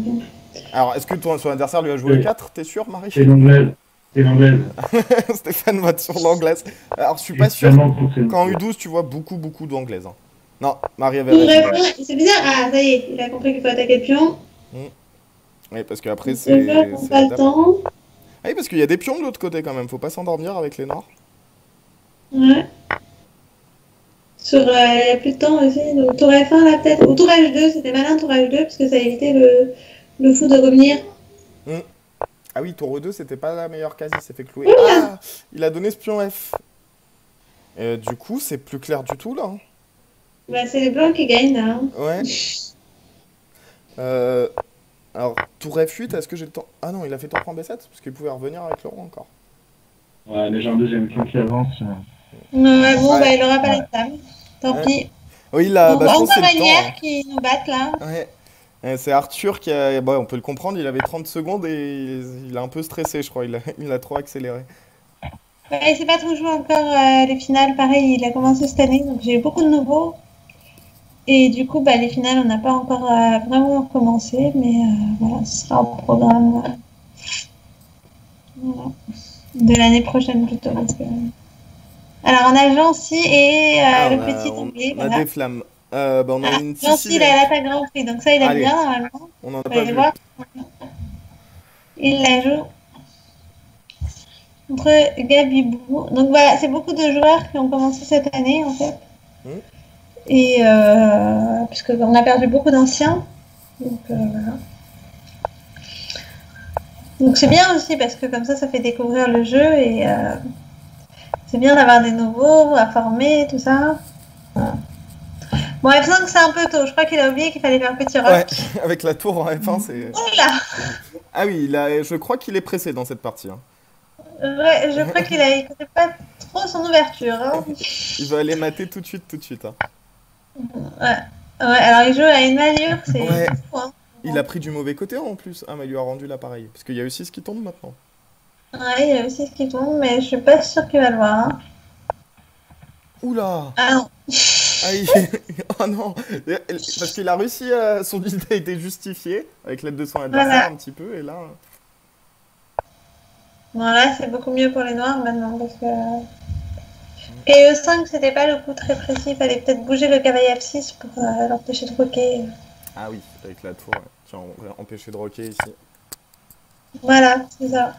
Alors, est-ce que son adversaire lui a joué Oui. 4, t'es sûr, Marie? C'est l'anglaise. C'est l'anglaise. Stéphane va sur l'anglaise. Alors, je suis pas sûr qu'en U12, tu vois beaucoup d'anglaises. Hein. Non, Marie avait raison. C'est bizarre. Ah, ça y est, il a compris qu'il faut attaquer le pion. Oui, parce qu'après, Le c'est. joueur prend pas le temps. Ah oui, parce qu'il y a des pions de l'autre côté quand même. Faut pas s'endormir avec les noirs. Ouais. Sur, il n'y a plus de temps aussi. Donc, tour F1 là, peut-être. Ou tour H2, c'était malin, tour H2, parce que ça a évité le fou de revenir. Ah oui, tour E2, c'était pas la meilleure case, il s'est fait clouer. Oula. Ah, il a donné ce pion F. Du coup, c'est plus clair du tout là. Hein. Bah, c'est les blancs qui gagnent là. Hein. Ouais. Alors, tour F8, est-ce que j'ai le temps? Ah non, il a fait tour point B7 parce qu'il pouvait revenir avec le roi encore. Ouais, mais j'ai un deuxième pion qui avance. Ouais, bon, Ouais. bah, il aura pas la table. Tant pis. Oui, là, Bon, bah, je pense que encore c'est le temps. Manière Hein. qui nous battent là. Ouais. C'est Arthur qui a. Bon, on peut le comprendre, il avait 30 secondes et il a un peu stressé, je crois. Il a trop accéléré. Ouais, il sait pas trop joué encore les finales. Pareil, il a commencé cette année, donc j'ai eu beaucoup de nouveaux. Et du coup, bah, les finales, on n'a pas encore vraiment commencé, mais voilà, ce sera au programme voilà, de l'année prochaine plutôt. Parce que... Alors, on a Jancy et le petit anglais. On a Voilà. des flammes. Bah, on a une Jancy, il a l'attaque Grand Prix, donc ça, il aime Allez. bien normalement. On en a Vous pas allez vu. voir. Il la joue contre Gabibou. Donc voilà, c'est beaucoup de joueurs qui ont commencé cette année en fait. Et puisqu'on a perdu beaucoup d'anciens. Donc voilà. Donc c'est bien aussi parce que comme ça fait découvrir le jeu et c'est bien d'avoir des nouveaux à former, tout ça. Voilà. Bon, F5 c'est un peu tôt. Je crois qu'il a oublié qu'il fallait faire petit rock. Ouais, avec la tour en F1, c'est. Oula. Ah oui, je crois qu'il est pressé dans cette partie. Hein. Ouais, je crois qu'il a écouté pas trop son ouverture. Hein. Il va aller mater tout de suite. Hein. Ouais. Ouais, alors il joue à une allure, c'est ouais. fou. Hein. Il a pris du mauvais côté en plus. Ah, mais il lui a rendu l'appareil. Parce qu'il y a aussi ce qui tombe maintenant. Ouais, il y a aussi ce qui tombe, mais je suis pas sûre qu'il va le voir. Hein. Oula. Ah non. Oh non. Parce qu'il a réussi à... Son idée a été justifiée avec l'aide de son adversaire voilà. Un petit peu, et là... Bon, là, c'est beaucoup mieux pour les noirs maintenant, parce que... Et E5, c'était pas le coup très précis. Il fallait peut-être bouger le cavalier F6 pour l'empêcher de roquer. Ah oui, avec la tour, qui a empêché de roquer ici. Voilà, c'est ça.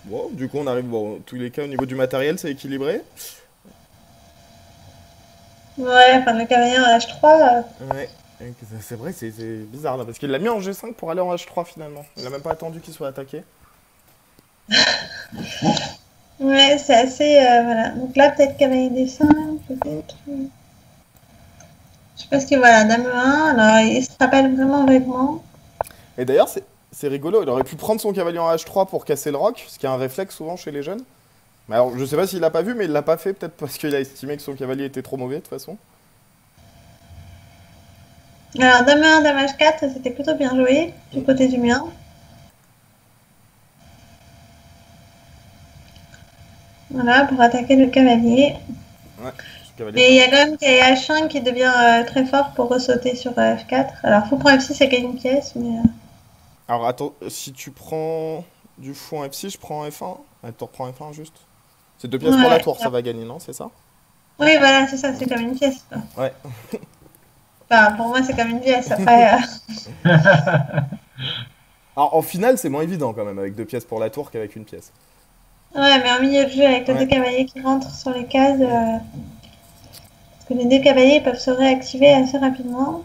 Bon, du coup, on arrive, bon, tous les cas, au niveau du matériel, c'est équilibré. Ouais, enfin, le cavalier en H3... Ouais, c'est vrai, c'est bizarre, là, parce qu'il l'a mis en G5 pour aller en H3, finalement. Il a même pas attendu qu'il soit attaqué. Ouais, c'est assez... voilà. Donc là, peut-être cavalier D5... peut-être. Je sais pas ce qu'il voit là, dame E1, alors il se rappelle vraiment vaguement. Et d'ailleurs, c'est rigolo, il aurait pu prendre son cavalier en H3 pour casser le roc, ce qui est un réflexe souvent chez les jeunes. Mais alors, je sais pas s'il l'a pas vu, mais il l'a pas fait, peut-être parce qu'il a estimé que son cavalier était trop mauvais de toute façon. Alors dame E1, dame H4, ça c'était plutôt bien joué du côté du mien. Voilà, pour attaquer le cavalier. Ouais, ce cavalier. Et il y a quand même cavalier H5 qui devient très fort pour ressauter sur F4. Alors fou prend F6, ça gagne une pièce, mais... Alors attends, si tu prends du fou en F6, je prends en F1. Ah, tu reprends F1 juste. C'est 2 pièces pour la tour, ça va gagner, non? C'est ça? Oui, voilà, c'est ça, c'est comme une pièce. Quoi. Ouais. Enfin, pour moi, c'est comme une pièce. Après, Alors en finale, c'est moins évident quand même, avec 2 pièces pour la tour qu'avec une pièce. ouais, mais en milieu de jeu, avec les deux cavaliers qui rentrent sur les cases, parce que les deux cavaliers peuvent se réactiver assez rapidement.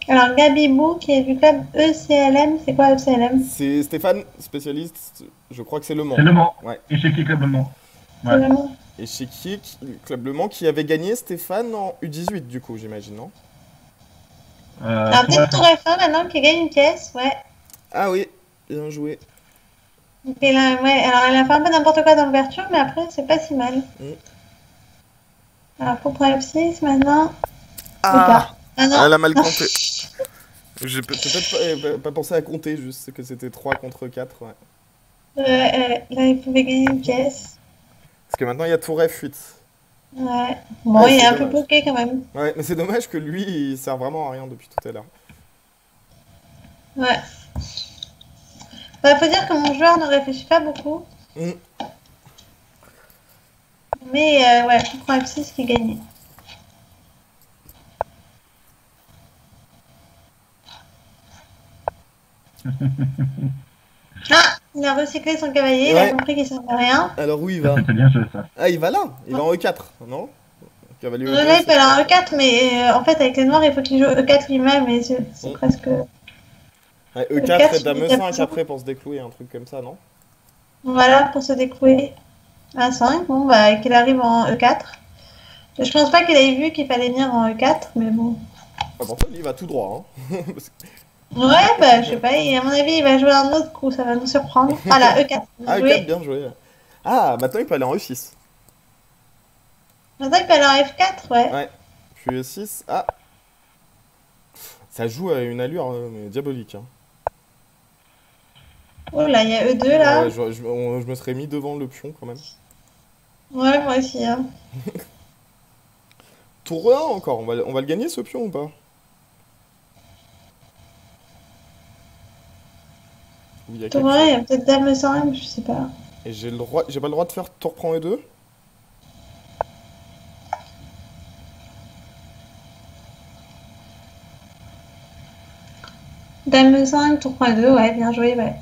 Alors, Gabibou, qui est du club ECLM, c'est quoi ECLM? C'est Stéphane, spécialiste, je crois que c'est Le Mans. C'est Le Mans. Ouais. Et chez qui Club Le Mans? C'est Le Mans. Et chez qui Club Le Mans qui avait gagné Stéphane en U18 du coup, j'imagine, non? Alors, peut-être Tour F1 maintenant, qui gagne une pièce, ouais. Ah oui, bien joué. Et là, ouais, alors elle a fait un peu n'importe quoi dans l'ouverture, mais après, c'est pas si mal. Alors, pour F6 maintenant. Ah, non. elle a mal compté. J'ai peut-être pas pensé à compter, juste que c'était 3 contre 4. Ouais. Là, il pouvait gagner une pièce. Parce que maintenant, il y a Tour F8. Ouais. Bon, il est un peu bloqué quand même. Ouais, mais c'est dommage que lui, il sert vraiment à rien depuis tout à l'heure. Ouais. Bah, faut dire que mon joueur ne réfléchit pas beaucoup. Mais ouais, je prends F6 qui gagne. Ah, il a recyclé son cavalier, il a compris qu'il servait à rien. Alors où il va? C'est bien joué ça. Ah, il va là, il va en E4, non? Cavalier E2, là, il peut aller en E4, mais en fait, avec les noirs, il faut qu'il joue E4 lui-même, et c'est presque... Ouais, E4 et dame E5 après pour se déclouer, un truc comme ça, non? Voilà, pour se déclouer. A5, bon, bah, qu'il arrive en E4. Je pense pas qu'il ait vu qu'il fallait venir en E4, mais bon. Ah, pour ça, il va tout droit, hein. Ouais, bah, je sais pas, à mon avis, il va jouer un autre coup, ça va nous surprendre. Ah là, E4. Ah, E4, bien joué. Ah, maintenant, il peut aller en E6. Maintenant, il peut aller en F4, ouais. Ouais, puis E6, ah. Ça joue à une allure diabolique, hein. Oh là, il y a E2 là. Ouais, je me serais mis devant le pion quand même. Ouais, moi aussi. Hein. Tour 1 encore, on va le gagner ce pion ou pas? Tour 1, il y a peut-être dame 5, je sais pas. Et j'ai pas le droit de faire tour prend E2? Dame 5, tour prend 2, ouais, bien joué, ouais.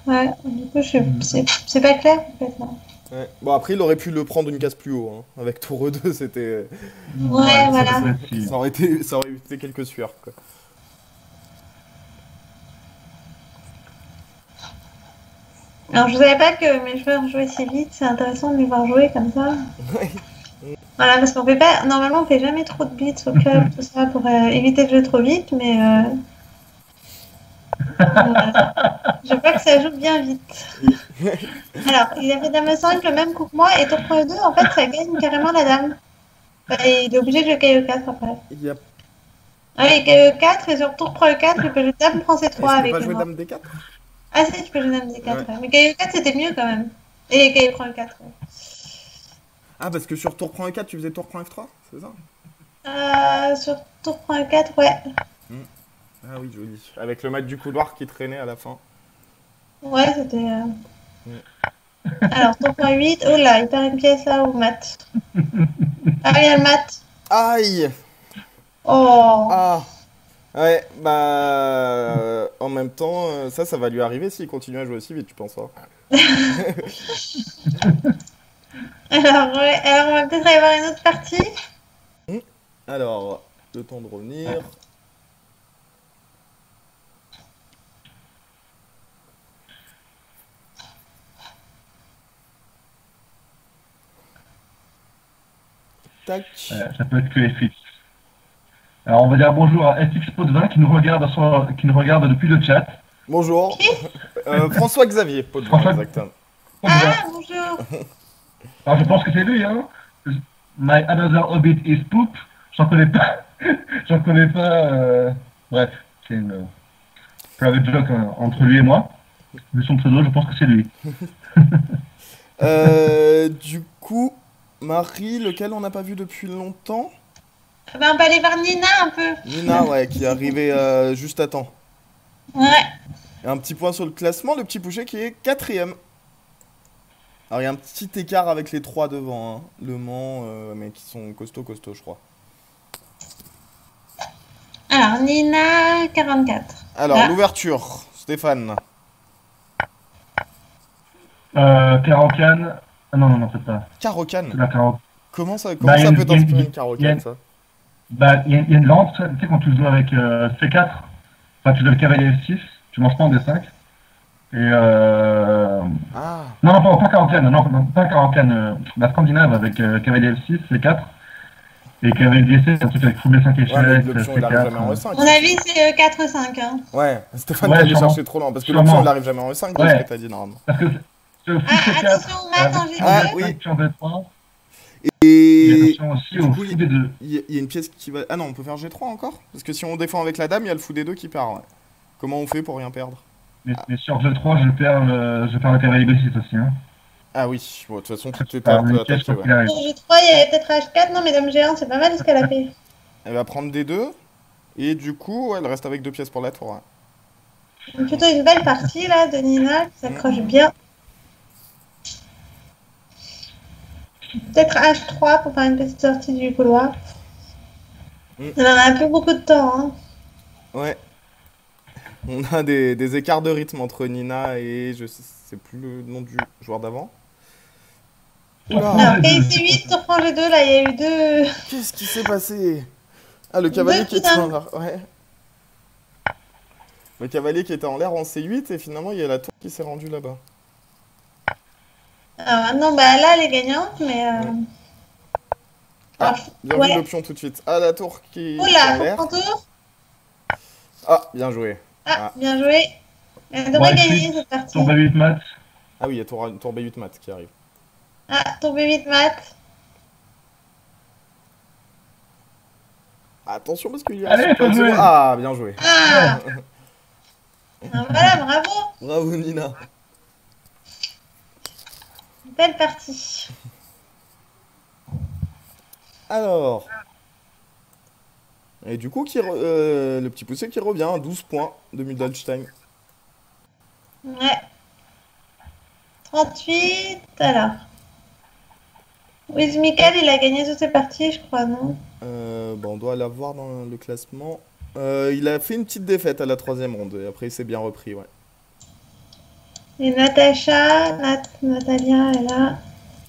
Ouais, du coup, c'est pas clair en fait, non. Ouais. Bon, après, il aurait pu le prendre une case plus haut. Hein. Avec tour E2, c'était. Ouais, voilà. Ça aurait été quelques sueurs, quoi. Alors, je savais pas que mes joueurs jouaient si vite, c'est intéressant de les voir jouer comme ça. Voilà, parce qu'on fait pas. Normalement, on fait jamais trop de bits au club, tout ça, pour éviter de jouer trop vite, mais. Je vois que ça joue bien vite. Alors, il a fait dame 5, le même coup que moi, et tour prend 2, en fait, ça gagne carrément la dame. Et il est obligé de jouer KE4 après. Yep. Ah oui, KE4, et sur tour prend E4, il peut jouer dame prend C3 avec pas le jouer noir. dame D4? Ah si, tu peux jouer dame D4, ouais. Mais KE4, c'était mieux quand même. Et KE prend E4, ouais. Ah, parce que sur tour prend E4, tu faisais tour prend F3, c'est ça? Sur tour prend E4, ouais. Ah oui, joli. Avec le mat du couloir qui traînait à la fin. Ouais, c'était... Alors, tour prend 8. Oh là, il perd une pièce là, ou mat. Ah, il y a le mat. Aïe! Oh! Ah! Ouais, bah... en même temps, ça va lui arriver s'il continue à jouer aussi vite, tu penses pas? Alors, ouais, alors, on va peut-être aller voir une autre partie. Alors, le temps de revenir... Tac. Ça peut être que FX. Alors, on va dire bonjour à FX Potvin qui nous regarde, qui nous regarde depuis le chat. Bonjour. François-Xavier Potvin, François exactement. Potvin. Ah, bonjour. Alors, je pense que c'est lui, hein. My another hobbit is poop. J'en connais pas. J'en connais pas. Bref, c'est une private joke entre lui et moi. Vu son pseudo, je pense que c'est lui. Du coup, Marie, lequel on n'a pas vu depuis longtemps? Ben, on va aller voir Nina un peu. Nina, ouais, qui est arrivée juste à temps. Ouais. Et un petit point sur le classement, le petit Pouchet qui est 4ème. Alors il y a un petit écart avec les 3 devant, hein. Le Mans, mais qui sont costauds, je crois. Alors, Nina, 44. Alors, Ah. l'ouverture, Stéphane. Caro-Can. Ah non, c'est pas. Caro-Can. C'est la Caro. Comment ça Bah, peut il y a t'inspirer une- une Caro-Can, ça? Bah, il y a une lente, tu sais, quand tu joues avec C4, enfin, tu joues le cavalier F6, tu manges pas en D5. Et Ah, non, pas Caro-Can, non, pas Caro-Can, la Scandinave avec cavalier F6, C4. Et cavalier D7, c'est un truc avec fou B5 échec, ouais, mais l'option, il arrive C4. jamais en E5. Mon avis, c'est 4-5. Hein. Ouais, Stéphane, Ouais, t'as allé sûrement. chercher trop loin, parce que Sûrement. l'option, il arrive jamais en E5, de ce Ouais. que t'as dit, normalement. Parce que fou Ah, C4, attention, Matt, en G2. Ah, oui. sur D3, et Et attention aussi du au coup, fou D2. il y a une pièce qui va... Ah non, on peut faire G3 encore? Parce que si on défend avec la dame, il y a le fou des deux qui part, ouais. Comment on fait pour rien perdre? Mais sur G3, je perds le cavalier B6 aussi. Hein. Ah oui, bon, de toute façon, tout est Par un peu une pièce, attaqué, quoi ouais. qu'il arrive. Pour G3, il y avait peut-être H4. Non, mais Dame G1, c'est pas mal ce qu'elle a fait. Elle va prendre des deux, et du coup, elle reste avec 2 pièces pour la tour, ouais. Plutôt une belle partie là de Nina qui s'accroche bien. Peut-être H3 pour faire une petite sortie du couloir. Elle en a plus beaucoup de temps. Hein. Ouais. On a des écarts de rythme entre Nina et je sais plus le nom du joueur d'avant. Oula, Alors, KC8 sur franc G2, là, il y a eu deux. qu'est-ce qui s'est passé? Ah, le cavalier Deux qui était coups en l'air. Ouais. Le cavalier qui était en l'air en C8 et finalement il y a la tour qui s'est rendue là-bas. Alors maintenant, bah là, elle est gagnante, mais. Ah, Alors, bien ouais. vu l'option tout de suite. Ah, la tour qui est en Oula, l'air. pour tour. Ah, bien joué. Ah, Ah. bien joué. Elle devrait Ouais, gagner suite, cette partie. Tour B8 mat. Ah oui, il y a tour B8 mat qui arrive. Ah, tour B8 mat. Attention parce qu'il y a... Allez, faut jouer. Ah, bien joué. Ah, ah, voilà, bravo. Bravo Nina. Belle partie. Alors. Et du coup, le petit poussé qui revient, 12 points de Mudelstein. Ouais. 38, alors. Wiz Michael, il a gagné toutes ses parties, je crois, non? On doit l'avoir dans le classement. Il a fait une petite défaite à la 3ème ronde et après il s'est bien repris, ouais. Et Natacha, Natalia, elle a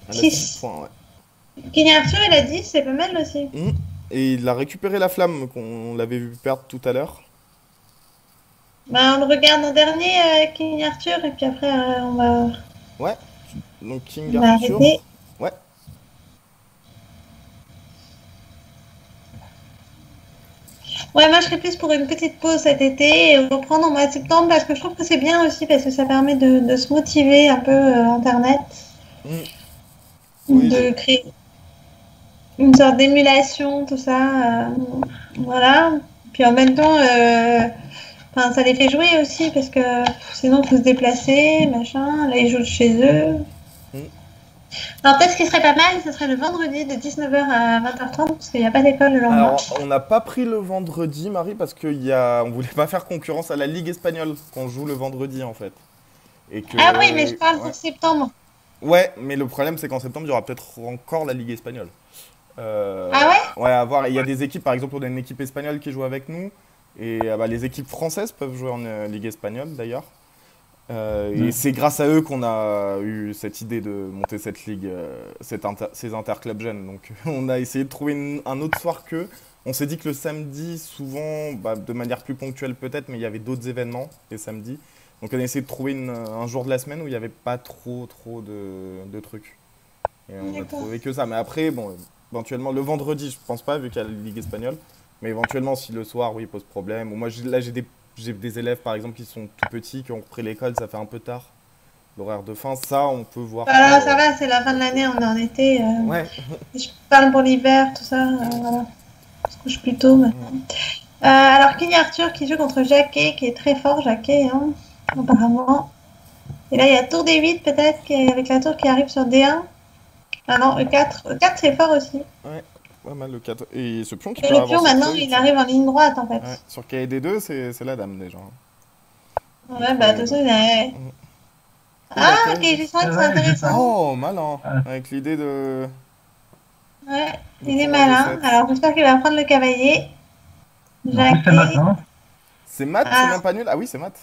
Elle a 6. 6 points, ouais. King Arthur, il a 10, c'est pas mal aussi. Et il a récupéré la flamme qu'on l'avait vu perdre tout à l'heure. Bah, on le regarde en dernier, King Arthur, et puis après, on va, Ouais. Donc King on va Arthur. arrêter. Ouais. Ouais, moi, je serais plus pour une petite pause cet été et reprendre au mois de septembre parce que je trouve que c'est bien aussi parce que ça permet de se motiver un peu Internet, Oui, de créer une sorte d'émulation, tout ça. Voilà. Puis en même temps, enfin, ça les fait jouer aussi parce que sinon, il faut se déplacer, machin. Là, ils jouent de chez eux. Alors, peut-être ce qui serait pas mal, ce serait le vendredi de 19h à 20h30 parce qu'il n'y a pas d'école le lendemain. Alors, on n'a pas pris le vendredi, Marie, parce on voulait pas faire concurrence à la Ligue espagnole qu'on joue le vendredi en fait. Et que, Ah oui, mais je parle ouais. pour septembre. Ouais, mais le problème c'est qu'en septembre il y aura peut-être encore la Ligue espagnole. Ah ouais? Ouais, à voir. Il y a des équipes, par exemple, on a une équipe espagnole qui joue avec nous. Et les équipes françaises peuvent jouer en Ligue espagnole d'ailleurs. Et c'est grâce à eux qu'on a eu cette idée de monter cette ligue, ces interclubs jeunes. Donc on a essayé de trouver un autre soir qu'eux. On s'est dit que le samedi, souvent, de manière plus ponctuelle peut-être, mais il y avait d'autres événements les samedis. Donc on a essayé de trouver un jour de la semaine où il n'y avait pas trop de trucs. Et on a trouvé que ça. Mais après, bon, éventuellement le vendredi, je pense pas, vu qu'il y a la Ligue espagnole. Mais éventuellement, si le soir, oui, pose problème. Ou moi, là, j'ai des élèves, par exemple, qui sont tout petits, qui ont repris l'école, ça fait un peu tard. L'horaire de fin, ça, on peut voir. Voilà, ça va, c'est la fin de l'année, on est en été. Ouais. Et je parle pour l'hiver, tout ça. Voilà. On se couche plus tôt maintenant. Alors, King Arthur qui joue contre Jacquet, qui est très fort, Jacquet, hein, apparemment. Et là, il y a tour D8 peut-être, avec la tour qui arrive sur D1. Ah non, E4. E4, c'est fort aussi. Ouais, pas mal le 4. Et ce pion qui Et peut le avancer pion, maintenant, très vite, il arrive en ligne droite, en fait. Ouais. Sur KD2, c'est la dame, déjà. Ouais, bah, de toute façon, il a... Ah, ok, G5, c'est intéressant. Oh, malin. Avec l'idée de... Ouais, il est malin. Alors, j'espère qu'il va prendre le cavalier. C'est Matt, hein. C'est Matt, c'est même pas nul. Ah oui, c'est Matt.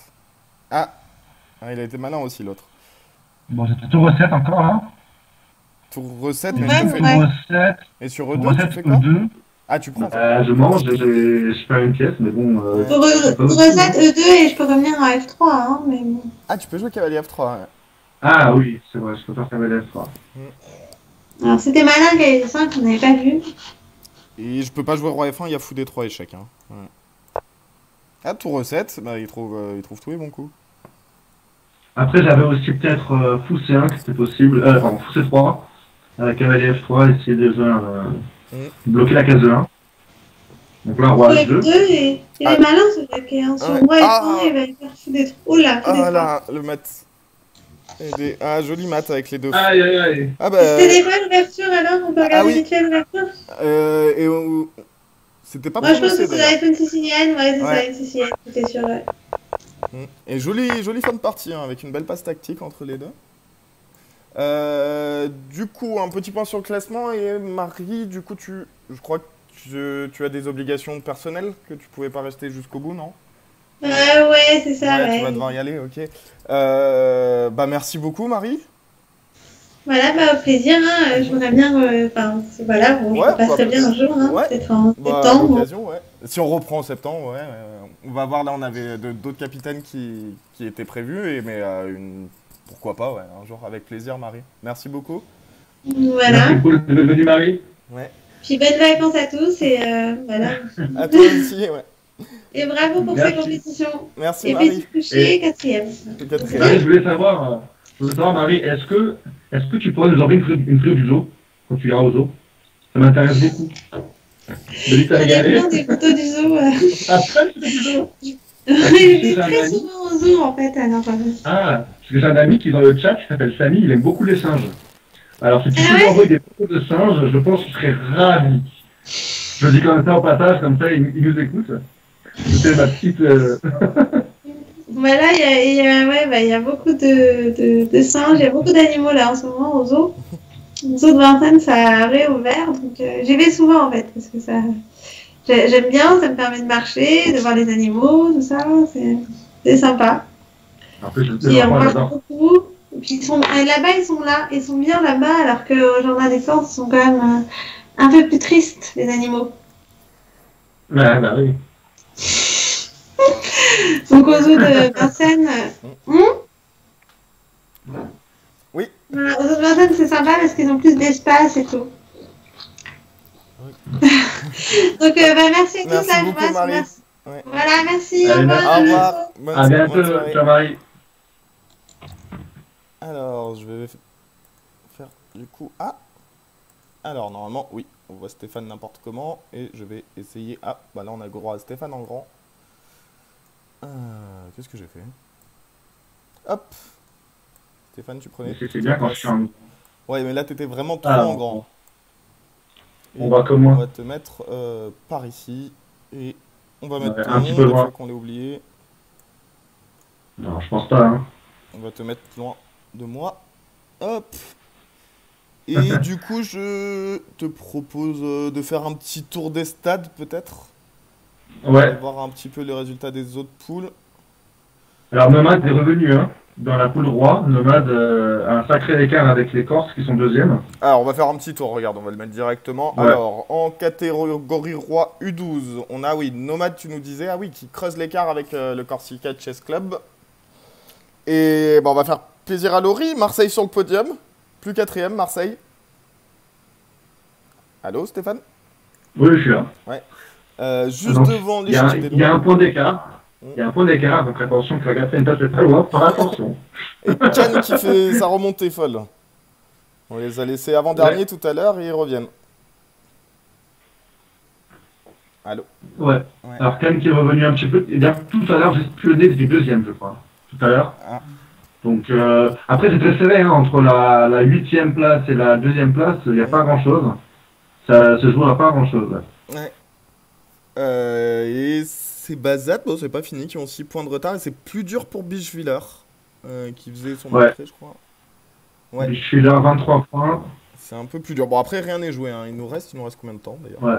Ah, il a été malin aussi, l'autre. Bon, c'était tour recette encore, hein. Tour recette, mais Ouais, je te fais... ouais. Recette. Et sur E2, tu fais quoi? E2. Ah, tu prends. Je mange, je fais une pièce, mais bon... Pour recette E2 et je peux revenir en F3, hein, mais bon. Ah, tu peux jouer cavalier F3, ouais. Ah oui, c'est vrai, je peux faire cavalier F3. Alors, c'était malin qu'il y 5 qu'on n'avait pas vu. Et je peux pas jouer roi F1, il y a fou D3 échec. Hein. Ouais. Ah, tour recette, bah, il trouve tous les bons coups. Après, j'avais aussi peut-être fou C1 qui c'était possible, pardon, fou C3, cavalier F3, essayer déjà bloquer la case de 1. Donc là, roi H2. F2 et il est malin ce Jacquet, hein. Sur roi F1, il va faire fou des 3. Oh là, fou des 3. Ah là, le mat. Ah, joli mat avec les deux. Aïe aïe aïe. Ah bah... C'était pas l'ouverture alors? On peut regarder vite fait l'ouverture? C'était pas moi, je pense que prononcé, ça va être une sicilienne. Ouais, c'est ça, une sicilienne. C'était sûr, ouais. Et jolie fin de partie, hein, avec une belle passe tactique entre les deux. Du coup, un petit point sur le classement. Et Marie, du coup, je crois que tu as des obligations personnelles, que tu pouvais pas rester jusqu'au bout, non? Ouais, c'est ça, ouais. Tu vas devoir y aller, ok. Bah, merci beaucoup, Marie. Voilà, bah, au plaisir, hein. J'aimerais bien, voilà, bon, je passerai bien un jour, hein, peut-être en septembre. Ouais. Si on reprend en septembre, ouais. On va voir, là, on avait d'autres capitaines qui étaient prévus, mais pourquoi pas, ouais, un jour, avec plaisir, Marie. Merci beaucoup. Voilà. Merci beaucoup de venir, Marie. Ouais. Puis bonnes vacances à tous, et voilà. À toi aussi, ouais. Et bravo pour ces compétitions. Merci, et Marie. petit coucher, quatrième. Marie, je voulais savoir, Marie, est-ce que tu pourrais nous envoyer une photo du zoo quand tu iras au zoo? Ça m'intéresse beaucoup. J'en ai plein des photos du zoo. Après, du zoo. Je vais très souvent au zoo en fait. Alors, parce que j'ai un ami qui est dans le chat qui s'appelle Samy, il aime beaucoup les singes. Alors si tu peux m'envoyer des photos de singes, je pense qu'il serait ravi. Je dis comme ça au passage, comme ça il nous écoute. C'était ma petite... Voilà, il y a beaucoup de singes, il y a beaucoup d'animaux là en ce moment au zoo. Le zoo de Vincennes, ça a réouvert, donc j'y vais souvent en fait, parce que ça... J'aime bien, ça me permet de marcher, de voir les animaux, tout ça, c'est sympa. Puis on marche beaucoup, et puis là-bas, ils sont bien là-bas, alors qu'au Jardin des Plantes, ils sont quand même un peu plus tristes, les animaux. Bah oui. Donc au zoo de Vincennes... Oui. Voilà, aux zoo de Vincennes, c'est sympa parce qu'ils ont plus d'espace et tout. Donc merci à tous. Merci beaucoup, Marie. Ouais. Voilà, merci. Allez, au revoir. À bientôt. Ciao, Marie. Alors, je vais faire du coup... Alors, normalement, oui, on voit Stéphane n'importe comment. Et je vais essayer... là, on a le droit à Stéphane en grand. Qu'est-ce que j'ai fait? Hop. Stéphane, tu prenais... C'est bien quand je suis en... Ouais, mais là, t'étais vraiment trop en grand. On va comme moi. On va te mettre par ici. Et on va mettre un petit peu loin. qu'on l'ait oublié. Non, je pense pas. Hein. On va te mettre loin de moi. Hop. Et du coup, je te propose de faire un petit tour des stades, peut-être. Ouais. On va voir un petit peu les résultats des autres poules. Alors, Nomade est revenu, hein. Dans la poule roi, Nomade a un sacré écart avec les Corses qui sont deuxièmes. Alors, on va faire un petit tour, regarde, on va le mettre directement. Ouais. Alors, en catégorie roi U12, on a, Nomade, tu nous disais, qui creuse l'écart avec le Corsica Chess Club. Et on va faire plaisir à Laurie. Marseille sur le podium. Plus quatrième, Marseille. Allô, Stéphane? Oui, je suis là. Juste Donc, devant les il y a un point d'écart. Il y a un point d'écart, donc attention, Kagafenta c'est très loin, faire attention. Et Ken qui fait sa remontée folle. On les a laissés avant-dernier tout à l'heure et ils reviennent. Allô? Ouais. Alors, Ken qui est revenu un petit peu. Et bien, tout à l'heure, j'ai pionné du deuxième, je crois. Tout à l'heure. Ah. Donc, après, c'est très serré, hein, entre la 8e place et la 2e place, il n'y a pas grand-chose. Ça se joue à pas grand-chose. Ouais. Et c'est Bazat, bon, c'est pas fini, qui ont 6 points de retard. Et c'est plus dur pour Bichwiller, qui faisait son entrée, je crois. Ouais. Bichwiller, 23 points. C'est un peu plus dur. Bon, après, rien n'est joué. Hein. Il nous reste combien de temps, d'ailleurs? Ouais.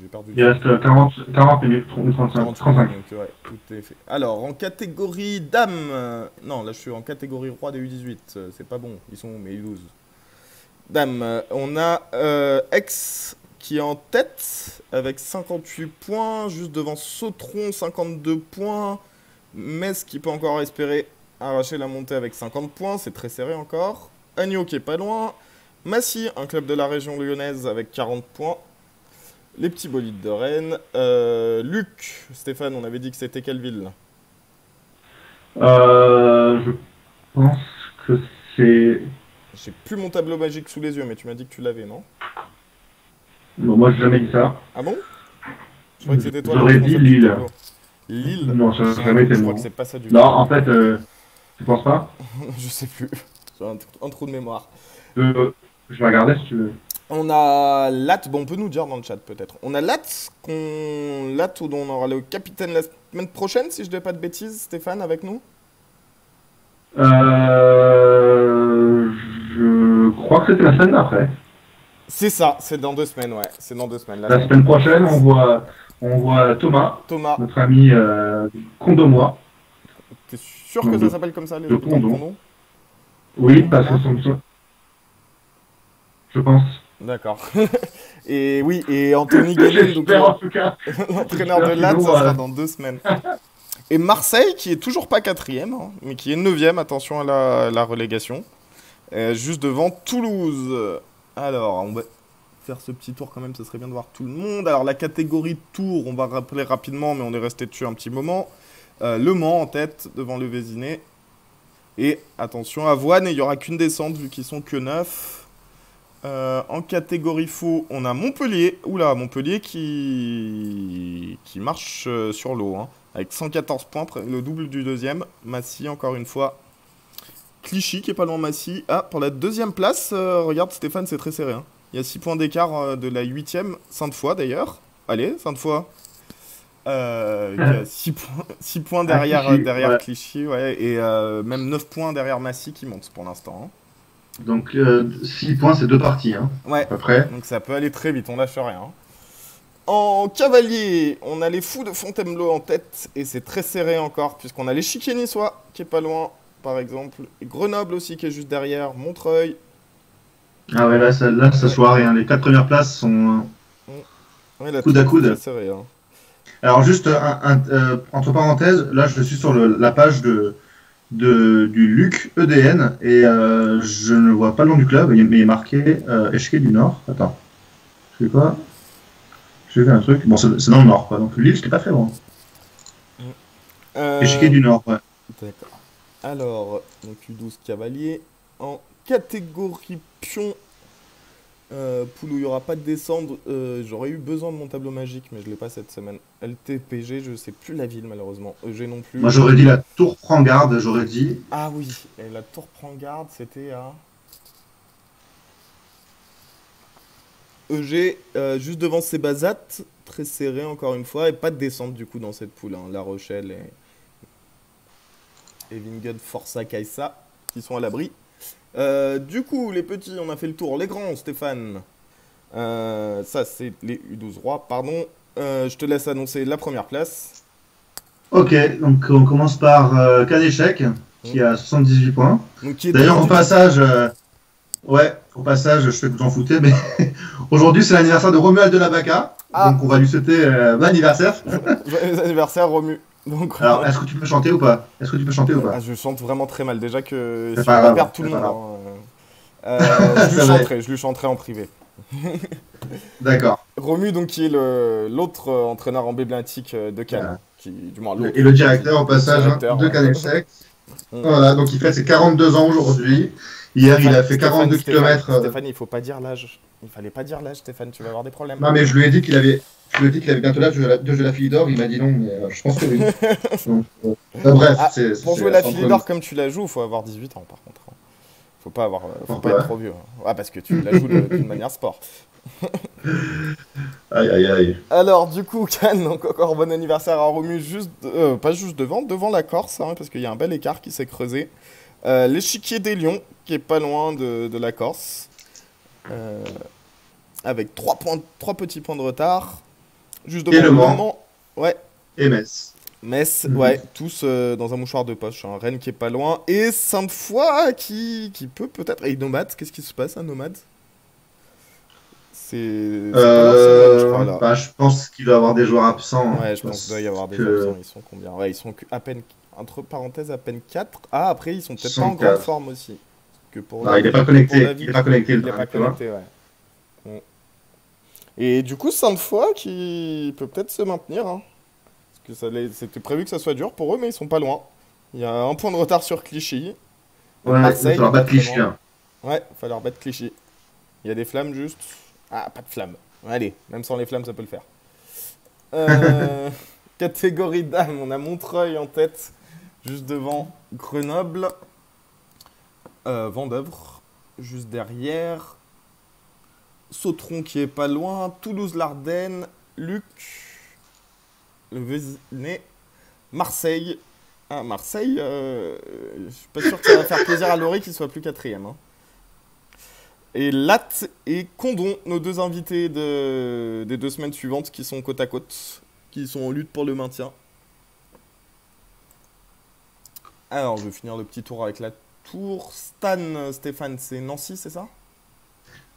J'ai perdu. Il reste 40 minutes, 35. 35. Donc, ouais, tout est fait. Alors, en catégorie dames. Non, là, je suis en catégorie roi des U18. C'est pas bon. Ils sont où, mes U12? Dames, on a Aix qui est en tête avec 58 points. Juste devant Sautron, 52 points. Metz qui peut encore espérer arracher la montée avec 50 points. C'est très serré encore. Agneau qui est pas loin. Massy, un club de la région lyonnaise avec 40 points. Les petits bolides de Rennes. Luc, Stéphane, on avait dit que c'était quelle ville? Je pense que c'est... J'ai plus mon tableau magique sous les yeux, mais tu m'as dit que tu l'avais, non? Non, moi, j'ai jamais dit ça. Ah bon? Je crois que c'était toi. J'aurais dit Lille. Lille? Non, ça n'a jamais été Je moi. crois que c'est pas ça du tout. Non, en fait, tu penses pas? Je sais plus. J'ai un trou de mémoire. Je vais regarder si tu veux. On a Latte, bon on peut nous dire dans le chat peut-être. On a Latte, Latte où on aura le capitaine la semaine prochaine si je ne dis pas de bêtises, Stéphane avec nous. Je crois que c'était la semaine d'après. C'est ça, c'est dans 2 semaines, ouais. C'est dans 2 semaines. La semaine prochaine, on voit Thomas, notre ami Condomois. T'es sûr que ça s'appelle comme ça, les autres Condom? Oui, parce que son... Je pense. D'accord. Et oui, et Anthony Guénin, donc l'entraîneur de Latte, ça sera dans 2 semaines. Et Marseille, qui est toujours pas 4e, hein, mais qui est 9e, attention à la relégation. Juste devant Toulouse. Alors, on va faire ce petit tour quand même, ça serait bien de voir tout le monde. Alors, la catégorie tour, on va rappeler rapidement, mais on est resté dessus un petit moment. Le Mans en tête, devant le Vésiné. Et attention, Avoine, il n'y aura qu'une descente, vu qu'ils sont que 9. En catégorie fou, on a Montpellier. Oula, Montpellier qui marche sur l'eau, hein, avec 114 points, le double du deuxième. Massy, encore une fois. Clichy qui est pas loin Massy. Ah, pour la 2e place, regarde Stéphane, c'est très serré. Hein. Il y a 6 points d'écart de la 8e. Sainte-Foy d'ailleurs. Allez, Sainte-Foy. Il y a 6 points derrière, Clichy, ouais. Clichy, ouais, et même 9 points derrière Massy qui monte pour l'instant. Hein. Donc 6 points, c'est 2 parties, hein, ouais, à peu près. Donc ça peut aller très vite, on lâche rien. Hein. En cavalier, on a les fous de Fontainebleau en tête, et c'est très serré encore, puisqu'on a l'échiquier niçois, qui est pas loin, par exemple. Et Grenoble aussi, qui est juste derrière, Montreuil. Ah ouais, là ça soirée, hein. Les 4 premières places sont ouais, coude à coude. Très serré, hein. Alors juste, entre parenthèses, là je suis sur la page du Luc EDN et je ne vois pas le nom du club, mais il est marqué Échiquier du Nord. Attends, je fais quoi? J'ai fait un truc. Bon, c'est dans le Nord, quoi. Donc Lille, c'était pas très loin. Échiquier du Nord, ouais. D'accord. Alors, donc U12 Cavalier. En catégorie pion, poule où il n'y aura pas de descendre, j'aurais eu besoin de mon tableau magique, mais je ne l'ai pas cette semaine. LTPG, je ne sais plus la ville malheureusement. EG non plus. Moi j'aurais dit la Tour prend garde, j'aurais dit. Ah oui, et la Tour prend garde, c'était à EG, juste devant Cébazat, très serré encore une fois, et pas de descente du coup dans cette poule. Hein. La Rochelle et Vingen, Forza, Caysa, qui sont à l'abri. Du coup, les petits, on a fait le tour. Les grands, Stéphane. Ça, c'est les U12 rois, pardon. Je te laisse annoncer la première place. Ok, donc on commence par Kadechek, qui a 78 points. D'ailleurs, au passage, je sais que vous en foutez, mais aujourd'hui, c'est l'anniversaire de Romuald de la Baca. Ah. Donc, on va lui souhaiter bon anniversaire. Joyeux anniversaire, Romu. Donc, alors, est-ce que tu peux chanter ou pas? Je chante vraiment très mal. Déjà que si on va perdre tout le monde, je lui chanterai en privé. D'accord. Romu, donc, qui est l'autre entraîneur emblématique de Cannes. Voilà. Qui, du moins, Et le directeur, au passage, directeur, de ouais. Canelsec. Mm. Voilà, donc il fait ses 42 ans aujourd'hui. Hier, il a fait 42 km. Stéphane, il faut pas dire l'âge. Il fallait pas dire l'âge, Stéphane, tu vas avoir des problèmes. Non, mais je lui ai dit qu'il avait, bientôt l'âge de jouer la fille d'or. Il m'a dit non, mais je pense que oui. Donc, bref, Ah, pour jouer la entre fille nous. d'or comme tu la joues, faut avoir 18 ans par contre. Hein. Faut pas Ouais. être trop vieux. Hein. Ouais, parce que tu la joues d'une manière sport. Aïe, aïe, aïe. Alors, du coup, Cannes, donc encore bon anniversaire à Romu, pas juste devant la Corse, hein, parce qu'il y a un bel écart qui s'est creusé. L'échiquier des Lions, qui est pas loin de la Corse, avec 3 petits points de retard. Juste devant Et Le Mans. Mans. Ouais. Et Metz. Metz, Mhm. ouais, tous dans un mouchoir de poche. Hein. Rennes qui est pas loin. Et Sainte-Foy qui peut-être. Et Nomade, qu'est-ce qui se passe à Nomade? C'est pas leur semaine, je crois, là. Bah, je pense qu'il doit y avoir des joueurs absents. Ouais, je pense qu'il doit y avoir des que- absents. Ils sont combien? Ouais, ils sont à peine, entre parenthèses, à peine 4. Ah, après, ils sont peut-être Ils sont pas en grande 4. forme aussi. Que pour Non, il n'est pas pour connecté. David, Il n'est pas connecté. il le est pas dingue, tu vois. connecté, ouais. Bon. Et du coup, Sainte-Foy qui peut peut-être se maintenir. Hein. Parce que c'était prévu que ça soit dur pour eux, mais ils sont pas loin. Il y a un point de retard sur Clichy. Ouais, il va Marseille, falloir battre pas très Clichy. loin. Hein. Ouais, il va falloir battre Clichy. Il y a des flammes juste. Ah, pas de flammes. Allez, même sans les flammes, ça peut le faire. Catégorie dames, on a Montreuil en tête, juste devant Grenoble. Vendeuvre, juste derrière. Sautron qui est pas loin. Toulouse-Lardenne. Luc. Le Vésinet. Marseille. Ah, Marseille, je suis pas sûr que ça va faire plaisir à Laurie qu'il soit plus quatrième. Hein. Et Latte et Condon, nos deux invités des 2 semaines suivantes qui sont côte à côte, qui sont en lutte pour le maintien. Alors, je vais finir le petit tour avec la tour. Stéphane, c'est Nancy, c'est ça?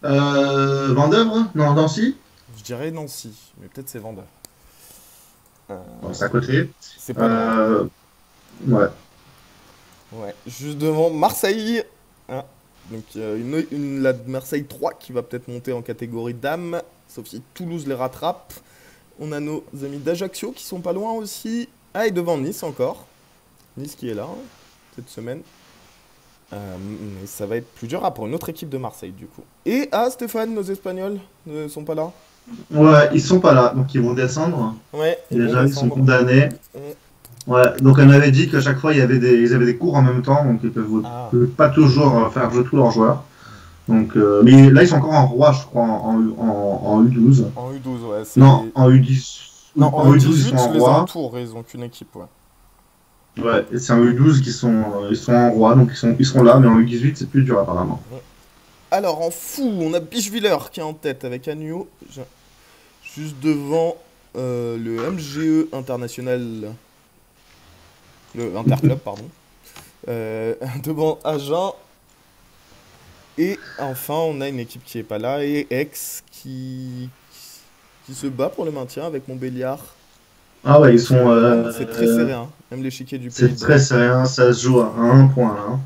Vendeuvre? Non, Nancy? Je dirais Nancy, mais peut-être c'est Vendeur. Bon, c'est à côté. C'est pas loin. Ouais. Ouais, juste devant Marseille. Hein. Donc la Marseille 3 qui va peut-être monter en catégorie dames, sauf si Toulouse les rattrape. On a nos amis d'Ajaccio qui sont pas loin aussi. Ah, et devant Nice encore. Nice qui est là hein, cette semaine. Mais ça va être plus dur pour une autre équipe de Marseille du coup. Et Stéphane, nos Espagnols ne sont pas là. Ouais, ils sont pas là, donc ils vont descendre. Ouais, Déjà, ils sont descendre. condamnés. Ouais, donc on avait dit qu'à chaque fois, ils avaient des cours en même temps, donc ils peuvent pas toujours faire jouer tous leurs joueurs. Donc, mais là, ils sont encore en roi, je crois, en U12. En U12, ouais. Non, en U10. Non, en U12, U18, ils sont en les roi. alentours, ils ont qu'une équipe, ouais. Ouais, et c'est en U12 qu'ils sont en roi, donc ils seront là, mais en U18, c'est plus dur apparemment. Alors, en fou, on a Bicheviller qui est en tête avec Agnew. Juste devant le MGE international. Le Interclub, pardon. Devant Agen. Et enfin, on a une équipe qui est pas là. Et Aix qui se bat pour le maintien avec Montbéliard. Ah ouais, ils sont... c'est très serré, hein. Même l'échiquier du pays. C'est très serré, hein, ça se joue à un point là.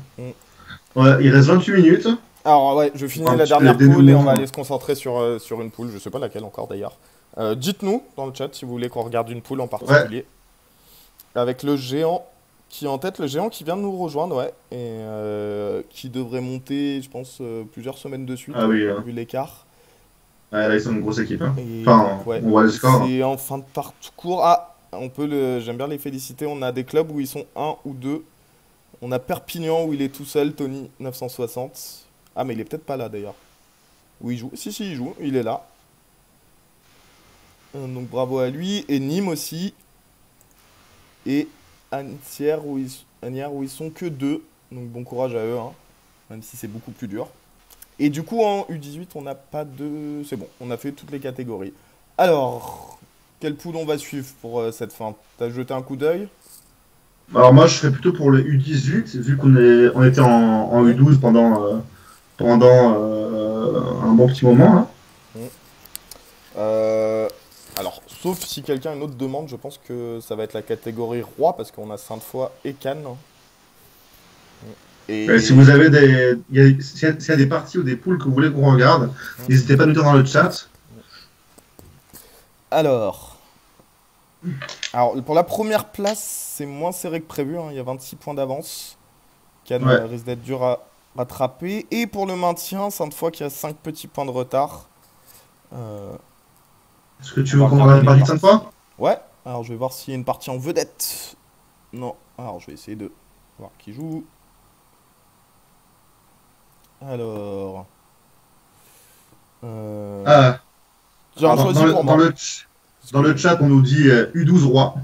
Ouais, il reste 28 minutes. Alors ouais, je finis la dernière poule et on va aller se concentrer sur une poule, je sais pas laquelle encore d'ailleurs. Dites-nous dans le chat si vous voulez qu'on regarde une poule en particulier. Ouais. Avec le géant qui est en tête, le géant qui vient de nous rejoindre, ouais, et qui devrait monter, je pense, plusieurs semaines de suite, vu l'écart. Ouais, là ils sont une grosse équipe. Hein. Enfin, on voit le score. C'est en fin de parcours. Ah, j'aime bien les féliciter, on a des clubs où ils sont 1 ou 2. On a Perpignan où il est tout seul, Tony 960. Ah, mais il est peut-être pas là d'ailleurs. Où il joue. Si, il joue, il est là. Donc bravo à lui. Et Nîmes aussi. Et Agnières où ils sont que 2. Donc bon courage à eux, hein. Même si c'est beaucoup plus dur. Et du coup, en U18, on n'a pas de... C'est bon, on a fait toutes les catégories. Alors, quelle poule on va suivre pour cette fin? T'as jeté un coup d'œil? Alors moi, je serais plutôt pour le U18, vu on était en U12 pendant un bon petit moment. Hein. Alors, sauf si quelqu'un a une autre demande, je pense que ça va être la catégorie roi, parce qu'on a Sainte-Foy et Cannes. Et... Si vous avez s'il y a des parties ou des poules que vous voulez qu'on regarde, n'hésitez pas à nous dire dans le chat. Alors, pour la première place, c'est moins serré que prévu, hein. Il y a 26 points d'avance. Cannes risque d'être dur à rattraper. Et pour le maintien, Sainte-Foy qui a 5 petits points de retard. Est-ce que tu veux qu'on regarde une partie de Sainte-Foy? Ouais, alors je vais voir s'il y a une partie en vedette. Non, alors je vais essayer de voir qui joue. Alors... J'ai choisi pour moi. Dans le chat, on nous dit U12 roi.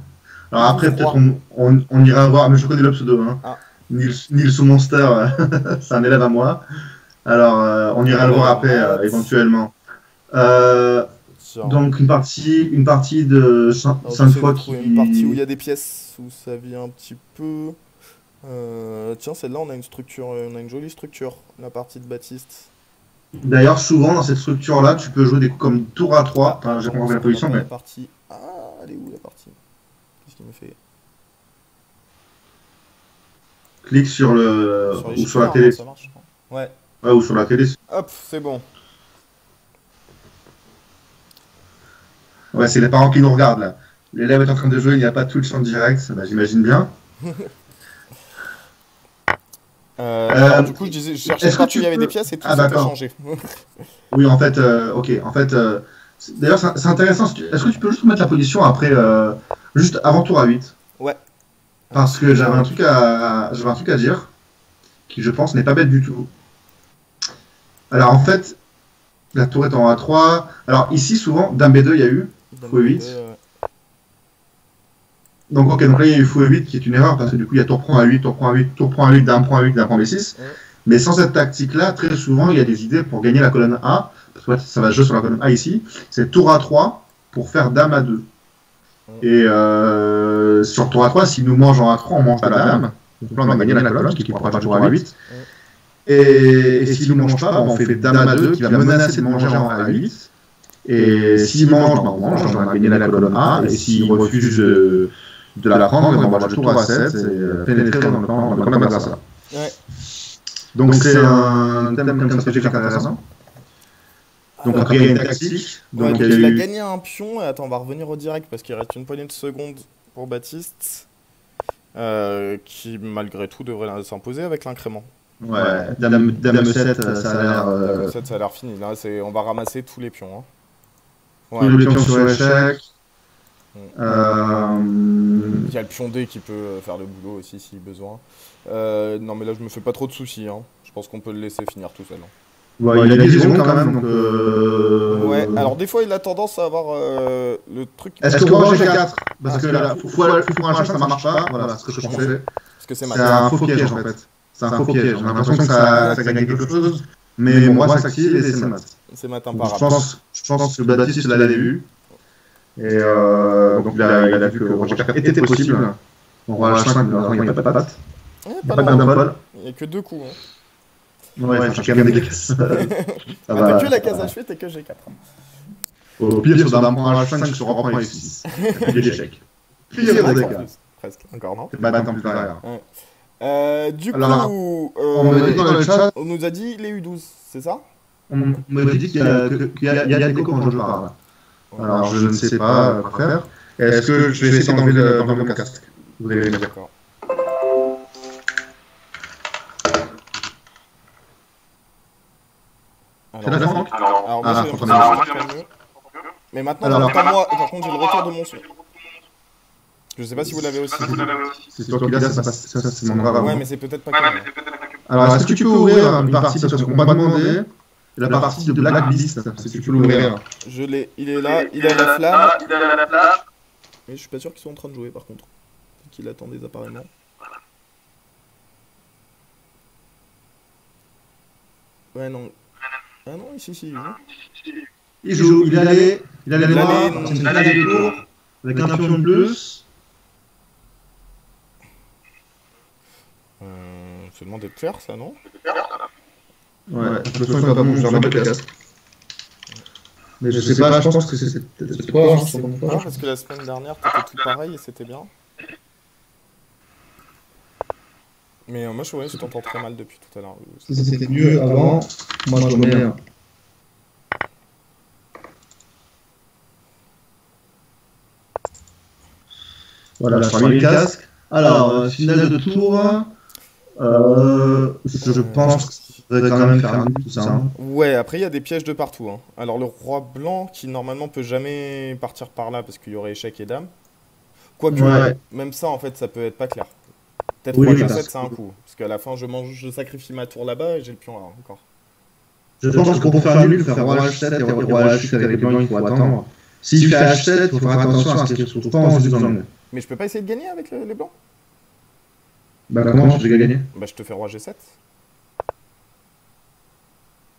Alors après, peut-être on ira voir, mais je connais le pseudo. Hein. Ah. Nils Monster, c'est un élève à moi. Alors, on ira le voir après, éventuellement. Donc, une partie de 5 fois qui... Une partie où il y a des pièces, où ça vient un petit peu... tiens, celle-là, on a une jolie structure, la partie de Baptiste. D'ailleurs, souvent, dans cette structure-là, tu peux jouer des coups comme tour à 3. Enfin, j'ai pas compris la position, mais... Ah, elle est où, la partie? Qu'est-ce qu'il me fait? Clique sur le... ou sur la télé. Ça marche, ouais. Ouais, ou sur la télé. Hop, c'est bon. Ouais, c'est les parents qui nous regardent, là. L'élève est en train de jouer, il n'y a pas de Twitch en direct, bah, j'imagine bien. Du coup, je cherchais pas qu'il y avait des pièces et tout ça a changé. Oui, en fait, ok. En fait, d'ailleurs, c'est intéressant. Est-ce que tu peux juste remettre la position après, juste avant tour à 8? Ouais. Parce que j'avais un truc à dire, qui je pense n'est pas bête du tout. Alors en fait, la tour est en A3. Alors ici, souvent, Dame B2, il y a eu fou E8. Donc ok, donc là il y a eu fou E8 qui est une erreur parce que du coup il y a tour prend A8, tour prend A8, tour prend A8, Dame prend A8, Dame prend B6. Mais sans cette tactique-là, très souvent il y a des idées pour gagner la colonne A. Parce que ça va jouer sur la colonne A ici. C'est tour A3 pour faire Dame A2. Et sur tour A3, si nous mangeons A3, on mange pas la Dame. Donc là on va gagner la colonne qui pourra pas jouer à A8. Et s'il ne mange pas, on fait Dame A2 qui va menacer de manger en A8. Et s'il mange, on mange, on va gagner la colonne A. Et s'il refuse de la prendre, on va jouer tour A7 et pénétrer dans le camp adversaire. Donc c'est un thème comme ça stratégique intéressant. Donc après il y a une tactique. Donc il a gagné un pion. Et attends, on va revenir au direct parce qu'il reste une poignée de secondes pour Baptiste. Qui malgré tout devrait s'imposer avec l'incrément. Ouais, Dame 7, ça a l'air... 7, ça a l'air fini. Là, on va ramasser tous les pions. Hein. Ouais. Tous les pions sur l'échec. Il y a le pion D qui peut faire le boulot aussi si besoin. Non, mais là, je me fais pas trop de soucis. Hein. Je pense qu'on peut le laisser finir tout seul. Hein. Ouais, il a 10 secondes quand même. Donc ouais, alors des fois, il a tendance à avoir le truc... Est-ce que moi j'ai 4? Parce que là, faut un chat, ça marche pas. Voilà, c'est ce que je pensais. Parce que c'est un faux piège en fait. C'est un faux piège. J'ai l'impression que ça gagne quelque chose, mais bon, moi ça s'active et c'est mat. C'est mat imparable. Je pense que Baptiste l'avait vu. Et donc il a vu que Roger 4 était possible. On voit H5, mais il n'y a pas de patte. Il n'y a pas d'impole. Il n'y a que 2 coups. Hein. Ouais, j'ai quand même des cases. T'as que la case H8 et que G4. Au pire, sur Dame prend H5, sur reprend F6. Puis l'échec. Puis il y a des cas. Presque, encore non. C'est pas un plus derrière. Du coup, on nous a dit les U12, c'est ça? On m'a dit qu'il y a des échos quand je parle. Alors je ne sais pas quoi faire. Est-ce que je vais essayer d'enlever mon casque? Vous allez me dire. D'accord. C'est la Franck? Alors moi j'ai l'impression que mieux. Mais maintenant, par contre j'ai le retour de mon son. Je sais pas si vous l'avez aussi. C'est toi qui l'as, ça c'est mon grave. Ouais, mais c'est peut-être pas que. Alors, est-ce que tu peux ouvrir une partie, parce qu'on m'a demandé la partie de Blacklist, si tu peux l'ouvrir. Je l'ai, il est là, il a la flamme. Mais je suis pas sûr qu'ils soient en train de jouer par contre. Qu'ils attendent apparemment. Ouais, non. Ah non, ici, il joue. Il allait voir, il allait des tours, avec un pion de plus. C'est demandé de faire ça, non? Ouais, je sens que je vais remettre le casque. Mais je sais pas, je pense que c'est toi. Non, parce que la semaine dernière, t'étais tout pareil et c'était bien. Mais moi, je t'entends très mal depuis tout à l'heure. C'était mieux avant. Moi, je remets. Voilà, je remets le casque. Alors, finale de tour. Je pense que ça devrait quand même faire tout ça. Hein. Ouais, après il y a des pièges de partout. Hein. Alors le roi blanc qui normalement peut jamais partir par là parce qu'il y aurait échec et dame. Quoique, même ça en fait ça peut être pas clair. Peut-être roi G7 c'est un coup. Parce qu'à la fin je sacrifie ma tour là-bas et j'ai le pion là encore. Je pense que pour faire nul, faire roi H7 et roi H8 avec les blancs, il faut attendre. S'il fait H7, il faut faire attention à ce qu'il ne se trouve pas en jeu dans le. Mais je peux pas essayer de gagner avec les blancs? Bah comment je vais gagner? Bah je te fais roi G7.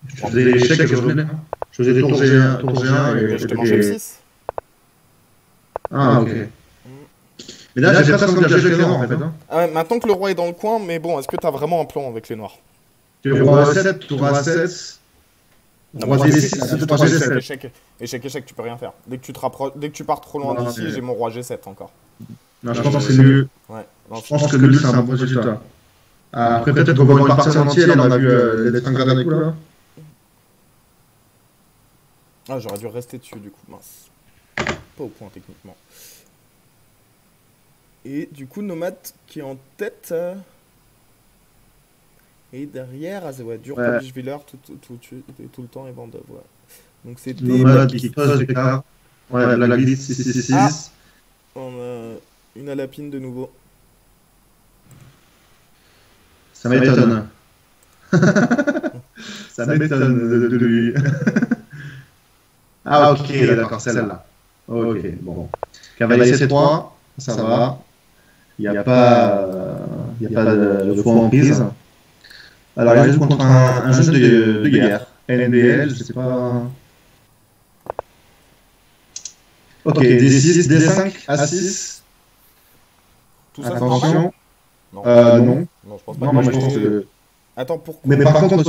Je faisais les échecs et je revenais. Je faisais tour G1 et je te mange F6. Ah ok. Mais là j'ai presque engagé avec les noirs en fait. Hein. Ah ouais, maintenant que le roi est dans le coin, mais bon, est-ce que t'as vraiment un plan avec les noirs? Roi A7, tour A7. Roi D6, tour G7. Échec, tu peux rien faire. Dès que tu pars trop loin d'ici, j'ai mon roi G7 encore. Non, je pense que c'est nul. Ouais. Je pense que nul c'est un bon résultat. Après peut-être qu'on va voir une partie entière, on a vu les trinqueurs d'un coup là. Ah, j'aurais dû rester dessus du coup, mince. Pas au point techniquement. Et du coup, Nomad qui est en tête. Et derrière, Azawadur, Bischwiller, tout le temps et Vandov. Ouais. Donc c'est des. Nomad qui pose des cartes. Ouais, la glisse 666. Ah, on a une à la pine de nouveau. Ça m'étonne. Ça m'étonne de lui. Ah ok, d'accord, celle-là. Ok, bon. Cavalier C3, ça va. Il n'y a pas de fois en prise. Alors il joue contre un jeu de guerre. NBL, je sais pas. Ok, D6, D5, A6. Tout ça, attention. Non. Non. Non, je pense pas. Non, moi je pense que. Attends, pourquoi? Mais par contre,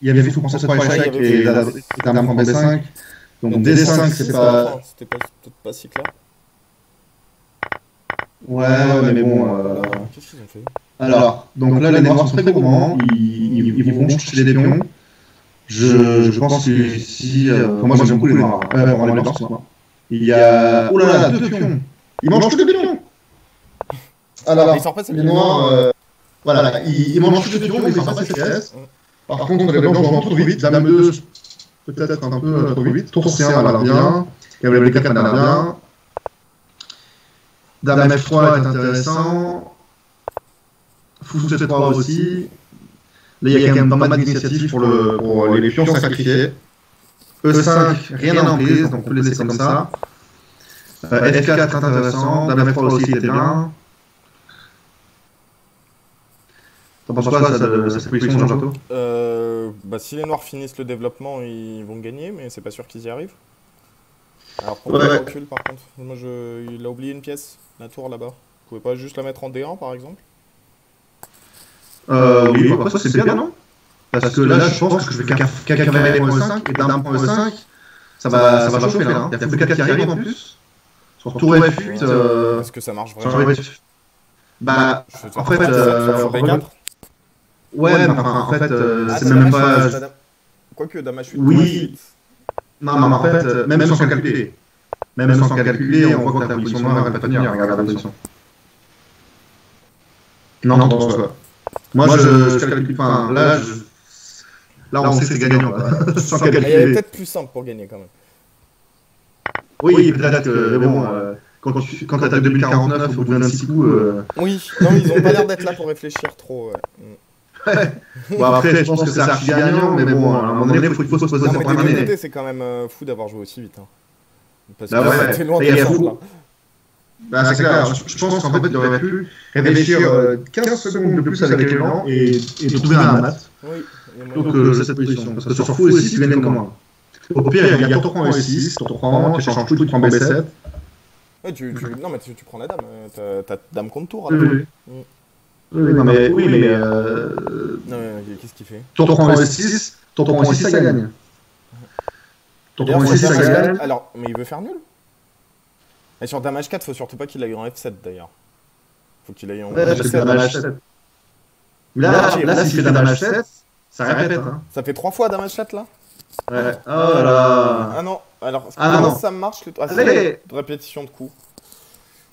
il y avait fou pour 3 échecs et dame prend B5. Donc D5, c'est pas. C'était peut-être pas si clair. Ouais, mais bon. Qu'est-ce qu'ils ont fait? Alors, donc là, les noirs sont très gourmands. Ils vont chercher des pions. Je pense que si. Moi, j'aime beaucoup les noirs. Pour les noirs, c'est moi. Il y a. Oh là là, 2 pions. Ils mangent tous les pions. Alors, les noirs. Voilà, ils mangent tous les pions, mais ils sont pas CCS. Par contre, les blancs jouent trop vite. Dame 2, peut-être un peu trop vite. Tour C1, ça a l'air bien. Cavalier 4, ça a l'air bien. Dame F3 est intéressant. Fou C3 aussi. Là, il y a quand même pas mal d'initiatives pour les pions sacrifiés. E5, rien en prise, donc on peut laisser comme ça. F4 est intéressant. Dame F3 aussi était bien. T'en penses quoi de cette position, Jean-Jato? Bah, si les noirs finissent le développement, ils vont gagner, mais c'est pas sûr qu'ils y arrivent. Alors, prends le recul par contre. Moi, il a oublié une pièce, la tour là-bas. Vous pouvez pas juste la mettre en D1 par exemple? Oui, après ça c'est bien, non? Parce que là, je pense que je vais cavalier pour E5 et dame pour E5. Ça va chauffer là. Il y a F4 qui arrive en plus. Sur tour F8. Est-ce que ça marche vraiment? Bah, en fait. Sur B4? Ouais, mais en fait, c'est même pas. Quoique, dame H8. Oui. Non, mais en fait, même sans calculer. Même sans calculer, on voit que ta position noire va pas tenir. Regarde la position. Non, non, pense pas. Moi, je calcule pas. Là, on sait que c'est gagnant. Sans calculer. Il y avait peut-être plus simple pour gagner quand même. Oui, peut-être. Mais bon, quand t'attaques 2049 au bout de 26 coups. Oui, non, ils ont pas l'air d'être là pour réfléchir trop. Bon, après, je pense que c'est archi gagnant, mais bon, à un moment donné, il faut se poser la première année. C'est quand même fou d'avoir joué aussi vite. Hein. Parce que c'était loin de la fin. Bah, c'est clair, je pense qu'en fait, il aurait pu réfléchir 15 secondes de plus avec les gens et trouver un mat. Oui, donc, cette position. Parce que sur fou aussi, tu viens comme moi. Au pire, il y a tour prend E6, tour prend, tu changes tout, tu prends B7. Ouais, non, mais tu prends la dame. T'as dame contre tour. Oui, mais. Non, mais qu'est-ce qu'il fait? Tour prend E6, tour prend E6, ça gagne. Tour prend E6, ça gagne. Alors, mais il veut faire nul? Et sur dame H4, faut surtout pas qu'il aille en F7 d'ailleurs. Faut qu'il aille en F7. Là, s'il fait damage 7, ça répète. Hein. Ça fait 3 fois damage 7 là? Ouais. Oh là. Ah non, alors non. ça marche Allez. répétition de coups.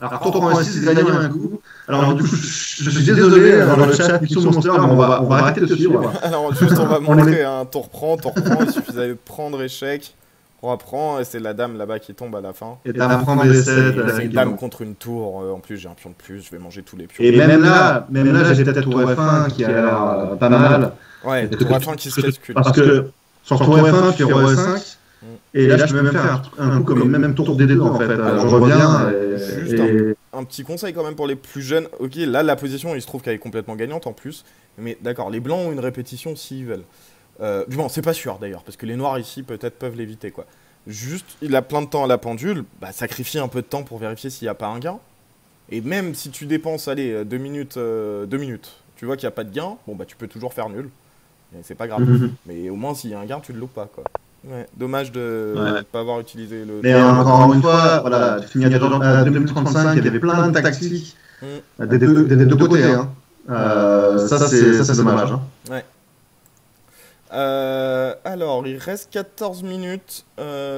Alors, tour 36, gagnant un coup. Alors, du coup, je suis désolé dans le chat, Pixel Monster, mais on va arrêter de suivre. Alors, juste, on va montrer, hein, t'en reprends, il suffit de prendre échec, on reprend, et c'est la dame là-bas qui tombe à la fin. Et t'as prendre des 7. C'est une dame contre une tour, en plus j'ai un pion de plus, je vais manger tous les pions. Et même là j'ai peut-être tour F1 qui a l'air pas mal. Ouais, tour F1 qui se calcule. Parce que sur tour F1, tu fais roi F5. Et là, je peux même faire un coup comme même tour D2 en fait. Alors, je reviens. Juste un petit conseil quand même pour les plus jeunes. Ok, là, la position, il se trouve qu'elle est complètement gagnante en plus. Mais d'accord, les blancs ont une répétition s'ils veulent. Du moins, c'est pas sûr d'ailleurs, parce que les noirs ici, peut-être, peuvent l'éviter quoi. Juste, il a plein de temps à la pendule, bah, sacrifie un peu de temps pour vérifier s'il n'y a pas un gain. Et même si tu dépenses, allez, 2 minutes, tu vois qu'il n'y a pas de gain, bon bah tu peux toujours faire nul. C'est pas grave. Mais au moins, s'il y a un gain, tu le loupes pas quoi. Ouais, dommage de ne pas avoir utilisé le... Mais encore une fois, voilà, tu finis à 2035, il y avait plein de tactiques des deux côtés. Hein. Ça, c'est dommage. Hein. Ouais. Alors, il reste 14 minutes.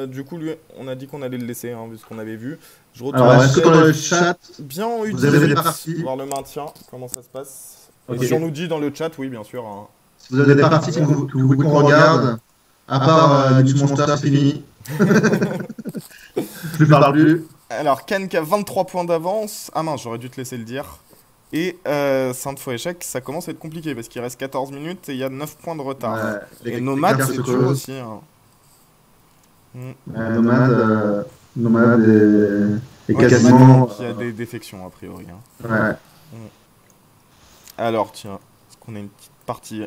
Du coup, lui, on a dit qu'on allait le laisser, hein, vu ce qu'on avait vu. Je retourne alors, est-ce que dans le chat, bien en vous avez des parties voir le maintien, comment ça se passe. Okay. Et si on nous dit dans le chat, oui, bien sûr. Hein. Si vous avez des parties que vous voulez qu'on regarde, à part du Monster, c'est fini. Je ne parle plus. Alors, Ken qui a 23 points d'avance. Ah mince, j'aurais dû te laisser le dire. Et Sainte fois échec, ça commence à être compliqué parce qu'il reste 14 minutes et il y a 9 points de retard. Ouais, et Nomade, c'est dur aussi. Hein. Nomade est quasiment... Il y a des défections a priori. Hein. Ouais. Alors, tiens, est-ce qu'on a une petite partie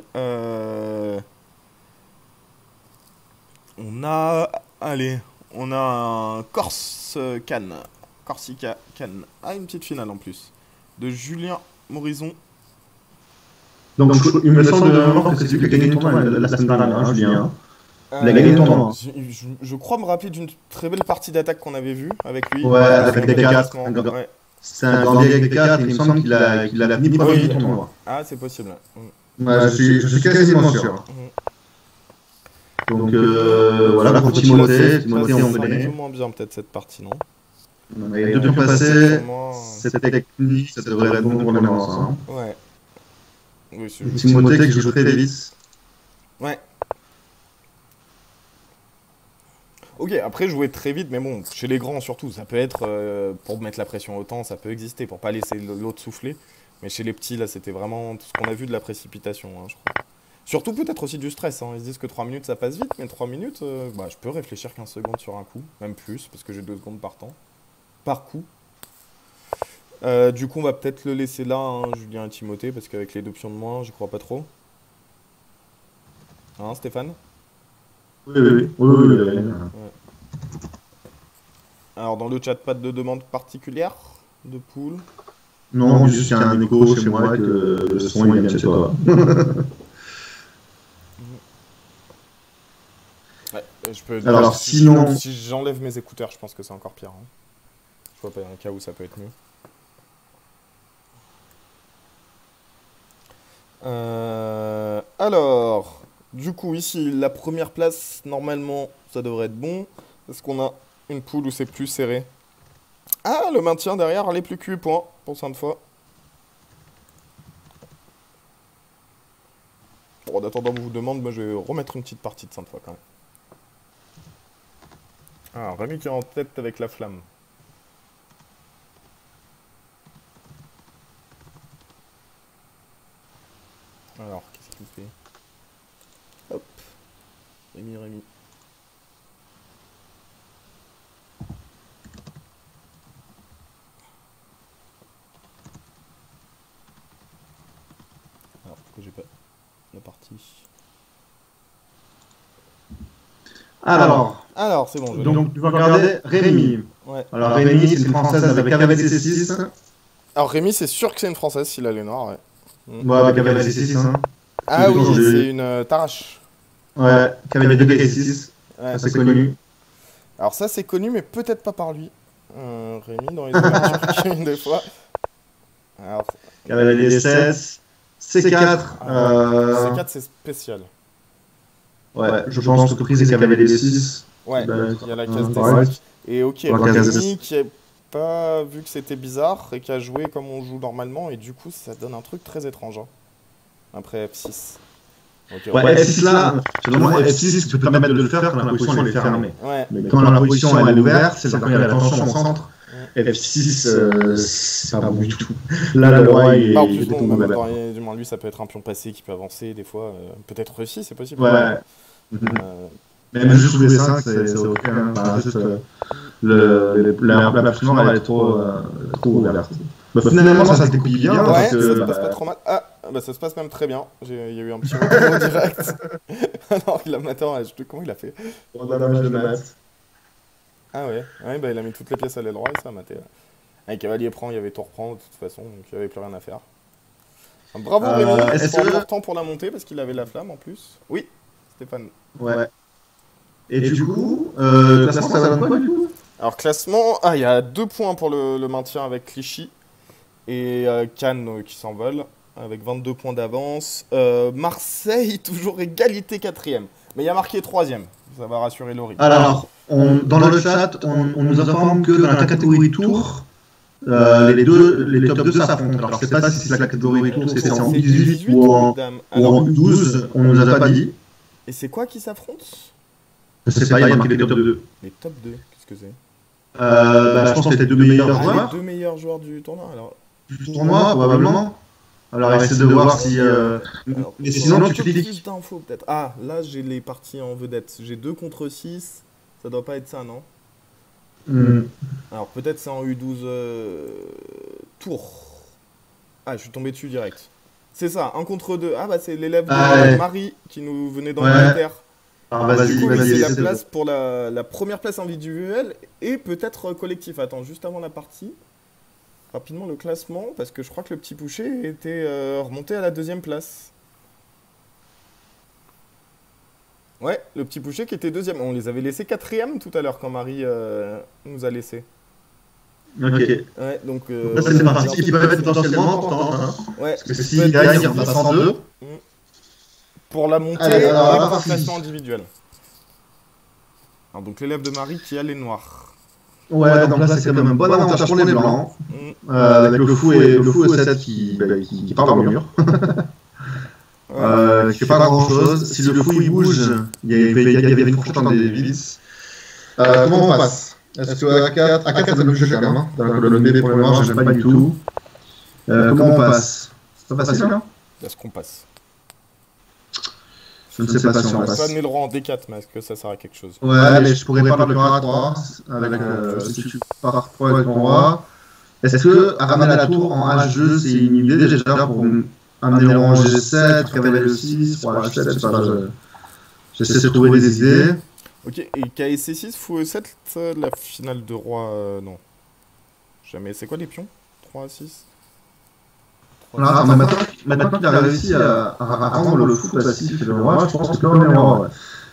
On a... Allez, on a un Corsica Cannes. Ah, une petite finale en plus. De Julien Morison. Donc, il me semble que c'est celui qui a gagné le tournoi la semaine dernière, hein, Julien. Il a gagné le tournoi. Je crois me rappeler d'une très belle partie d'attaque qu'on avait vue avec lui. Ouais, avec des 4. Ouais. C'est un Gandhi avec des 4, il me semble qu'il a fini par gagner le tournoi. Ah, c'est possible. Ouais, je suis quasiment sûr. Donc, voilà, pour Timothée, on connaît. C'est moins bien peut-être cette partie, non? Et de tout passer, cette technique, ça devrait être bon pour le moment. Ouais. Oui, Timothée qui joue très vite. Ouais. Ok, après jouer très vite, mais bon, chez les grands surtout, ça peut être, pour mettre la pression au temps, ça peut exister, pour pas laisser l'autre souffler. Mais chez les petits, là, c'était vraiment tout ce qu'on a vu de la précipitation, hein, je crois. Surtout peut-être aussi du stress, hein. Ils se disent que 3 minutes ça passe vite, mais 3 minutes, bah, je peux réfléchir 15 secondes sur un coup, même plus, parce que j'ai 2 secondes par temps. Par coup. Du coup, on va peut-être le laisser là, hein, Julien et Timothée, parce qu'avec les 2 pions de moins, j'y crois pas trop. Hein, Stéphane? Oui. Ouais. Alors, dans le chat, pas de demande particulière de pool? Non, juste qu'il y a un écho chez moi et que le son il vient chez toi. Ouais, je peux... Alors, sinon... Si j'enlève mes écouteurs, je pense que c'est encore pire. Hein. Je vois pas un cas où ça peut être mieux. Alors, du coup, ici, la première place, normalement, ça devrait être bon. Est-ce qu'on a une poule où c'est plus serré? Ah, le maintien derrière, les plus Q points pour Sainte-Foy. Bon, en attendant, on vous demande, moi je vais remettre une petite partie de Sainte-Foy quand même. Ah, Rémi qui est en tête avec la flamme. Alors, qu'est-ce qu'il fait? Hop. Rémi. Alors, pourquoi j'ai pas la partie? Alors, c'est bon. Donc, tu vas regarder Rémi. Ouais. Alors, Rémi, c'est une française avec KVC6. Alors, Rémi, c'est sûr que c'est une française s'il a les noirs, ouais. Ouais, avec KVC6. Hein. Ah oui, c'est une Tarache. Ouais, KVC6. Ouais, ça, c'est connu. Alors, ça, c'est connu, mais peut-être pas par lui. Rémi, dans les ouvertures des fois. Alors, KVC16. C4. C4, c'est spécial. Ouais, je pense que prise et cavalier D6. Ouais, il y a la case pareil. D5. Et ok, Rémi qui a pas vu que c'était bizarre et qui a joué comme on joue normalement, et du coup, ça donne un truc très étrange. Hein. Après F6. Okay, ouais, F6 là, finalement, F6, tu peux te permettre de le faire quand la position elle est fermée. Ouais. Mais quand la position elle est ouverte, c'est quand il y a la tension au centre. F6, c'est pas bon du tout. Là, le roi est. En plus, bon, du moins, lui, ça peut être un pion passé qui peut avancer des fois. Peut-être réussi, c'est possible. Ouais. Même juste sous les 5, c'est ok. Hein. Enfin, juste, la position elle est trop ouverte. Bah, finalement, ça se découpe bien. Ouais, parce que, ça se passe pas trop mal. Ah, bah ça se passe même très bien. Il y a eu un petit retour direct. Alors qu'il a maté en H2. Comment il a fait? de maths. Ah ouais, bah il a mis toutes les pièces à l'aile droit et ça a maté. Avec cavalier prend, il y avait tour prend de toute façon, donc il n'y avait plus rien à faire. Bravo Rémi, c'est important pour la montée parce qu'il avait la flamme en plus. Oui, Stéphane. Ouais. Et du coup, classement, ça va quoi du coup? Alors classement, il y a 2 points pour le maintien avec Clichy et Cannes qui s'envole avec 22 points d'avance. Marseille, toujours égalité 4ème, mais il y a marqué 3ème, ça va rassurer Laurie. Alors, dans le chat, on nous informe que dans la catégorie tour, les top 2 s'affrontent. Alors je sais pas si c'est la catégorie tour, c'est en U18 ou en U12, on nous a pas dit. Et c'est quoi qui s'affronte? Je sais pas, il y a marqué les top 2. Les top 2, qu'est-ce que c'est? Je pense que c'est les 2 meilleurs joueurs. Les 2 meilleurs joueurs du tournoi alors. Du tournoi, probablement. Alors essaie de voir si... mais sinon tu cliques. Plus d'infos peut-être. Ah, là j'ai les parties en vedette. J'ai 2 contre 6. Ça doit pas être ça, non? Alors peut-être c'est en U12 tour. Ah, je suis tombé dessus direct. C'est ça, 1 contre 2. Ah bah c'est l'élève de Marie qui nous venait d'Angleterre. Vas-y, c'est la place pour la première place individuelle et peut-être collectif. Attends, juste avant la partie, rapidement le classement, parce que je crois que le petit Pouchet était remonté à la 2ème place. Ouais, le petit Pouchet qui était 2ème. On les avait laissés 4ème tout à l'heure quand Marie nous a laissés. Ok. Ouais, donc... là, c'est des parties qui peuvent être potentiellement importantes. Hein. Ouais. Parce que s'il gagne, il repasse en 2. Pour la montée et pour le classement individuel. Alors, donc l'élève de Marie qui a les noirs. Ouais, donc là c'est quand même un bon avantage pour les blancs. Avec le fou et 7 qui part dans le mur. Qui fait pas grand chose. Si le fou il bouge, il y avait une fourchette en des vis. Comment on passe? Est-ce que A4, A4 ça donne le jeu quand même. Hein. Le B pour les noirs, j'aime pas du tout. Comment on passe? C'est pas facile, hein? Est-ce qu'on passe? Je ne sais pas si on passe. On peut amener le roi en D4, mais est-ce que ça sert à quelque chose? Ouais, mais je pourrais pas le roi à 3 avec, si tu pars 3 avec ton roi. Est-ce que ramener la tour en H2 c'est une idée déjà pour amener le roi en G7, cavalier 6, roi H7, je sais pas, j'essaie de trouver des idées. Ok, et KSC6, fou E7, la finale de roi, non. Jamais, c'est quoi les pions? 3 à 6? Voilà, maintenant qu'il a réussi à rendre le fou passif et le roi, je pense que là on est le roi. Ouais.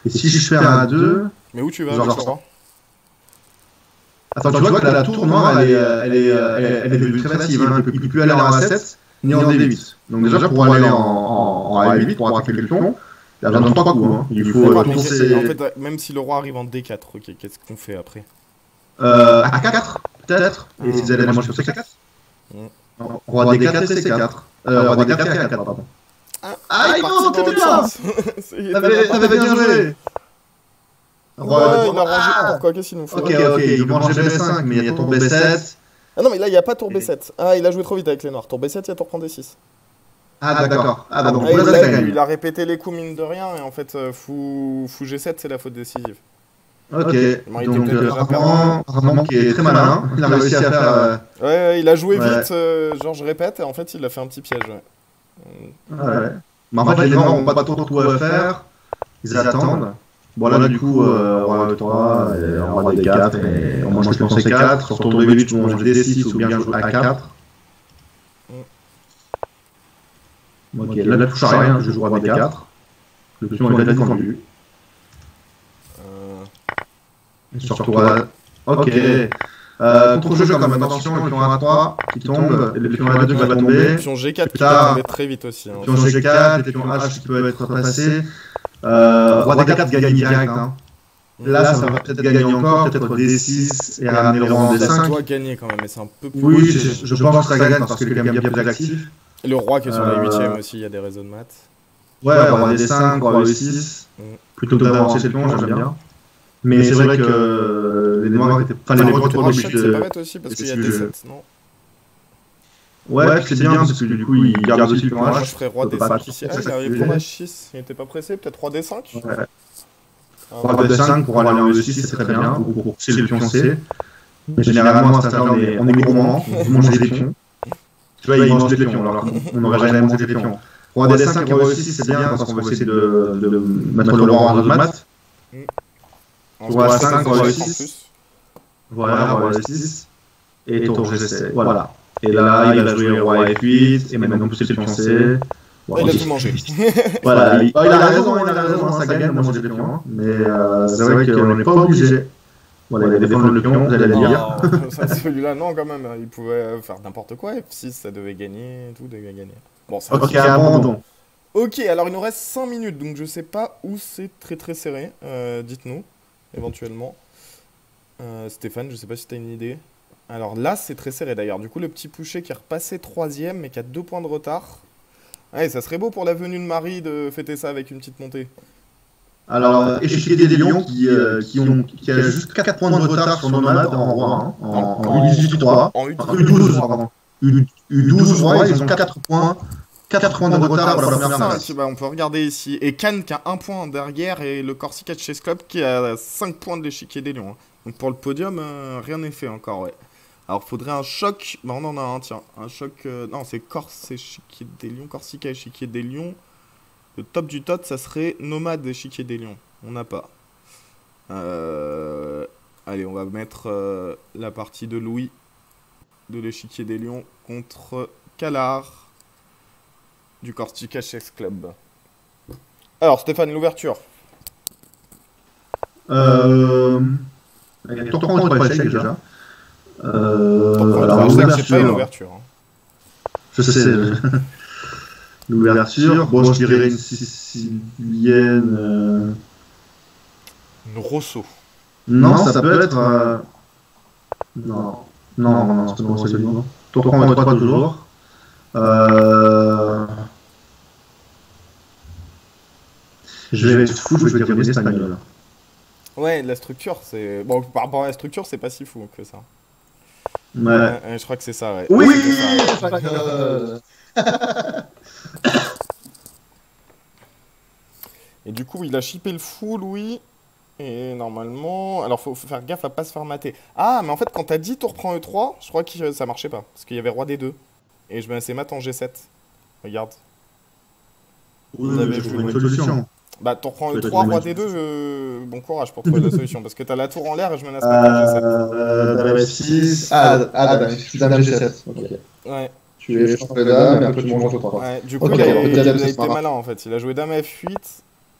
Et si je fais un A2... Mais où tu vas avec le roi? Attends, tu vois que la tour noire, elle est devenue très massive. Hein. Il ne peut plus aller en A7 ni en D8. Donc déjà, pour aller en A8, pour attaquer le pion, il y a besoin de 3 coups. Hein. Il faut tourner... En fait, même si le roi arrive en D4, ok, qu'est-ce qu'on fait après? A4, peut-être. Et si vous allez moi je fais C4. Roi D4 et C4. Roi D4 et A4, pardon. Ah, non, t'étais bien. T'avais bien joué. Ouais, il a rangé. Pourquoi? Qu'est-ce qu'il nous faut? Ok, il va ranger B5, mais il y a tour B7. Ah non, mais là, il n'y a pas tour B7. Ah, il a joué trop vite avec les noirs. Tour B7, il y a tour prend D6. Ah, d'accord. Ah, donc il a répété les coups mine de rien, et en fait, fou G7, c'est la faute décisive. Ok, donc Armand qui est très malin, il a réussi à faire... Ouais, il a joué vite, genre je répète, et en fait, il a fait un petit piège. Ouais. Mais en fait, les noirs n'ont pas trop de coups à faire, ils attendent. Bon là du coup, roi E3, roi D4, et on mange le pion C4, sur tour D8, on mange D6 ou bien joue A4. Ok, là ne touche à rien, je joue roi D4. Le pion est défendu. Sur tour A... Ok. Contre-jeu quand même, attention, le pion A3 qui tombe, et le pion A2 qui va tomber. Le pion G4 qui peut tomber très vite aussi. Le pion G4, le pion H qui peut être passé. Roi D4 gagne direct. Hein. Là, ça va peut-être gagner encore, peut-être D6 et ramener le roi en D5. Ça doit gagner quand même, mais c'est un peu plus. Oui, je pense que ça gagne parce qu'il est quand même bien plus actif. Et le roi qui est sur la 8ème aussi, il y a des réseaux de maths. Ouais, roi D5, roi E6. Plutôt que d'avancer le pion, j'aime bien. Mais c'est vrai que les noirs étaient. Enfin, les noirs étaient pas bêtes. C'est pas bête aussi parce qu'il y a D7, non? Ouais, c'est bien parce que du coup, il garde aussi le pion H. Moi, je ferais roi D5 ici. Ah, il arrive pour H6, il était pas pressé, peut-être roi D5? Ouais. Roi D5 pour aller en E6, c'est très bien, ou pour pousser le pion C. Mais généralement, à cet âge-là, on est gourmand, on mange des pions. Tu vois, ils mangent des pions, alors qu'on n'aurait jamais mangé des pions. Roi D5 et roi E6, c'est bien parce qu'on va essayer de mettre le roi en jeu de maths. Roi 5, roi E6. Voilà, roi E6. Et tour G7. Voilà. Et là, il a joué roi F8, et maintenant pousser le pion C. Il a tout mangé. Voilà, il a raison, ça gagne de manger des pions. Mais c'est vrai qu'on n'est pas obligé. Voilà, il a défendu le pion, vous allez le dire. Celui-là, non, quand même. Il pouvait faire n'importe quoi. F6, ça devait gagner, tout devait gagner. Bon, ça ok, abandon. Ok, alors il nous reste 5 minutes, donc je sais pas où c'est très serré. Dites-nous, éventuellement. Stéphane, je sais pas si tu as une idée. Alors là, c'est très serré d'ailleurs. Du coup, le petit Pouchet qui est repassé 3ème, mais qui a 2 points de retard. Ouais, ça serait beau pour la venue de Marie de fêter ça avec une petite montée. Alors, Échiquier des Lions qui a juste 4 points de retard sur Nomade en roi, en U18-3. En U12, pardon. U12 roi, ils ont 4 points. 4 points de retard pour la première place. Bah, on peut regarder ici. Et Cannes qui a 1 point derrière et le Corsica Chess Club qui a 5 points de l'échiquier des Lions. Donc pour le podium, rien n'est fait encore, ouais. Alors faudrait un choc. Bah on en a un, tiens. Un choc. Non, c'est Corse échiquier des Lions. Corsica échiquier des Lions. Le top du top, ça serait Nomade échiquier des Lions. On n'a pas. Allez, on va mettre la partie de Louis de l'échiquier des Lions contre Calard du Corsica Chess Club. Alors, Stéphane, l'ouverture. Tour 3 échec déjà. Alors, c'est pas une ouverture. Hein. Je sais. L'ouverture, bon, je dirais une sicilienne. Une Rosso. Non, ça peut être. Non, c'est bon, c'est bon. Tour 3 et 3 toujours. Je vais être fou, je vais dire une espagnole. Ouais, la structure, c'est. Bon, par rapport à la structure, c'est pas si fou que ça. Ouais. Je crois que c'est ça, ouais. Oui, Et du coup, il a chippé le fou, Louis. Et normalement... Alors, faut faire gaffe à pas se faire mater. Ah, mais en fait, quand t'as dit tour prend E3, je crois que ça marchait pas. Parce qu'il y avait roi D2. Et je me laissais mat en G7. Regarde. Vous avez trouvé une solution. Bah, tour prend E3, roi D2, bon courage pour trouver la solution. Parce que t'as la tour en l'air et je me laisse mat en G7. Dame F6. Je suis Dame G7. Ok. Ouais. Tu es champ de dame, et après tu manges au 3. Ouais, du coup, il a été malin en fait. Il a joué Dame F8.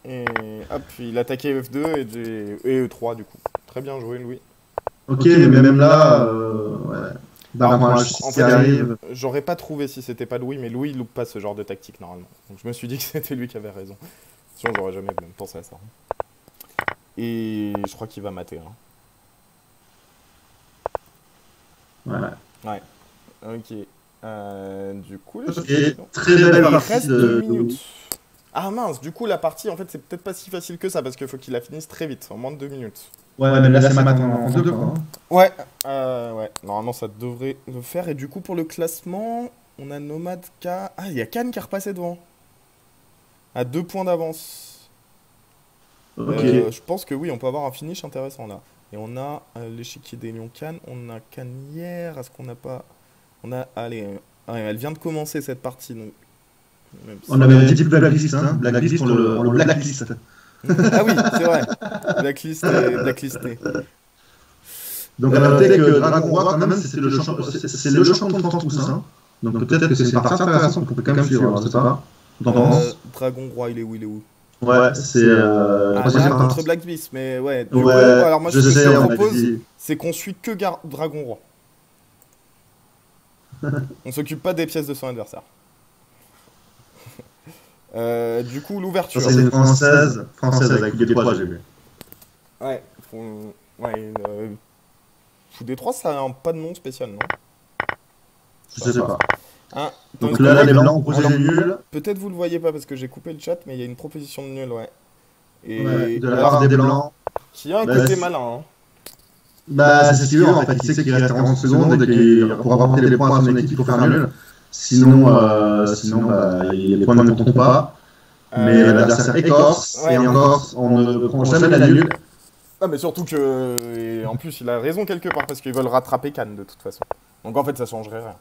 Et hop, il attaquait F2 et E3 du coup. Très bien joué, Louis. Ok, mais même là, ouais. En fait, j'aurais pas trouvé si c'était pas Louis, mais Louis il loupe pas ce genre de tactique normalement. Donc je me suis dit que c'était lui qui avait raison. Sinon j'aurais jamais même pensé à ça. Et je crois qu'il va mater. Hein. Ouais. Ok. Du coup, là, très belle il partie reste 2 minutes. Ah mince, du coup la partie en fait c'est peut-être pas si facile que ça parce qu'il faut qu'il la finisse très vite, en moins de 2 minutes. Ouais, mais là c'est maintenant en 2 quoi. Ouais, ouais, normalement ça devrait le faire. Et du coup pour le classement, on a Nomade K. Ah, il y a Cannes qui est repassé devant. À 2 points d'avance. Ok. Je pense que oui, on peut avoir un finish intéressant là. Et on a l'échiquier des Lions Cannes, on a Cannes hier, est-ce qu'on n'a pas... On a... Allez, elle vient de commencer cette partie donc... On avait dit Blacklist, hein. Blacklist, on le blacklist. Ah oui, c'est vrai. Blacklist et blacklisté. Donc à noter que Dragon Roi, quand même, c'est le champion de France tous. Hein. Donc peut-être que c'est une partie intéressante qu'on peut quand même suivre, je sais pas. Dragon Roi, il est où? Ouais, c'est. Là, contre Black Beast, mais ouais. Du coup, Ouais, alors moi, je ce que je sais, te on m'a propose, dit. c'est qu'on suit que Dragon Roi. On s'occupe pas des pièces de son adversaire. Du coup, Ça, l'ouverture. c'est une française avec des 3, j'ai vu. Ouais, ouais, Fou des 3, ça a pas de nom spécial, non? Je sais pas. Hein, Donc là, les blancs ont posé des nuls. peut-être vous le voyez pas parce que j'ai coupé le chat, mais il y a une proposition de nul, ouais. Et Ouais, de la part des blancs. qui a un Bah, côté c'est- malin, hein. Bah, c'est ce qu'il veut en fait. Il sait qu'il reste 40 secondes et qu'il pour apporter les points à son équipe, il faut faire nul. Sinon, bah, les points ne compteront pas. Mais l'adversaire écorce, ouais. et encore, on ne prend jamais la nulle. Ah, mais surtout que. Et en plus, il a raison quelque part parce qu'ils veulent rattraper Cannes de toute façon. Donc en fait, ça changerait rien.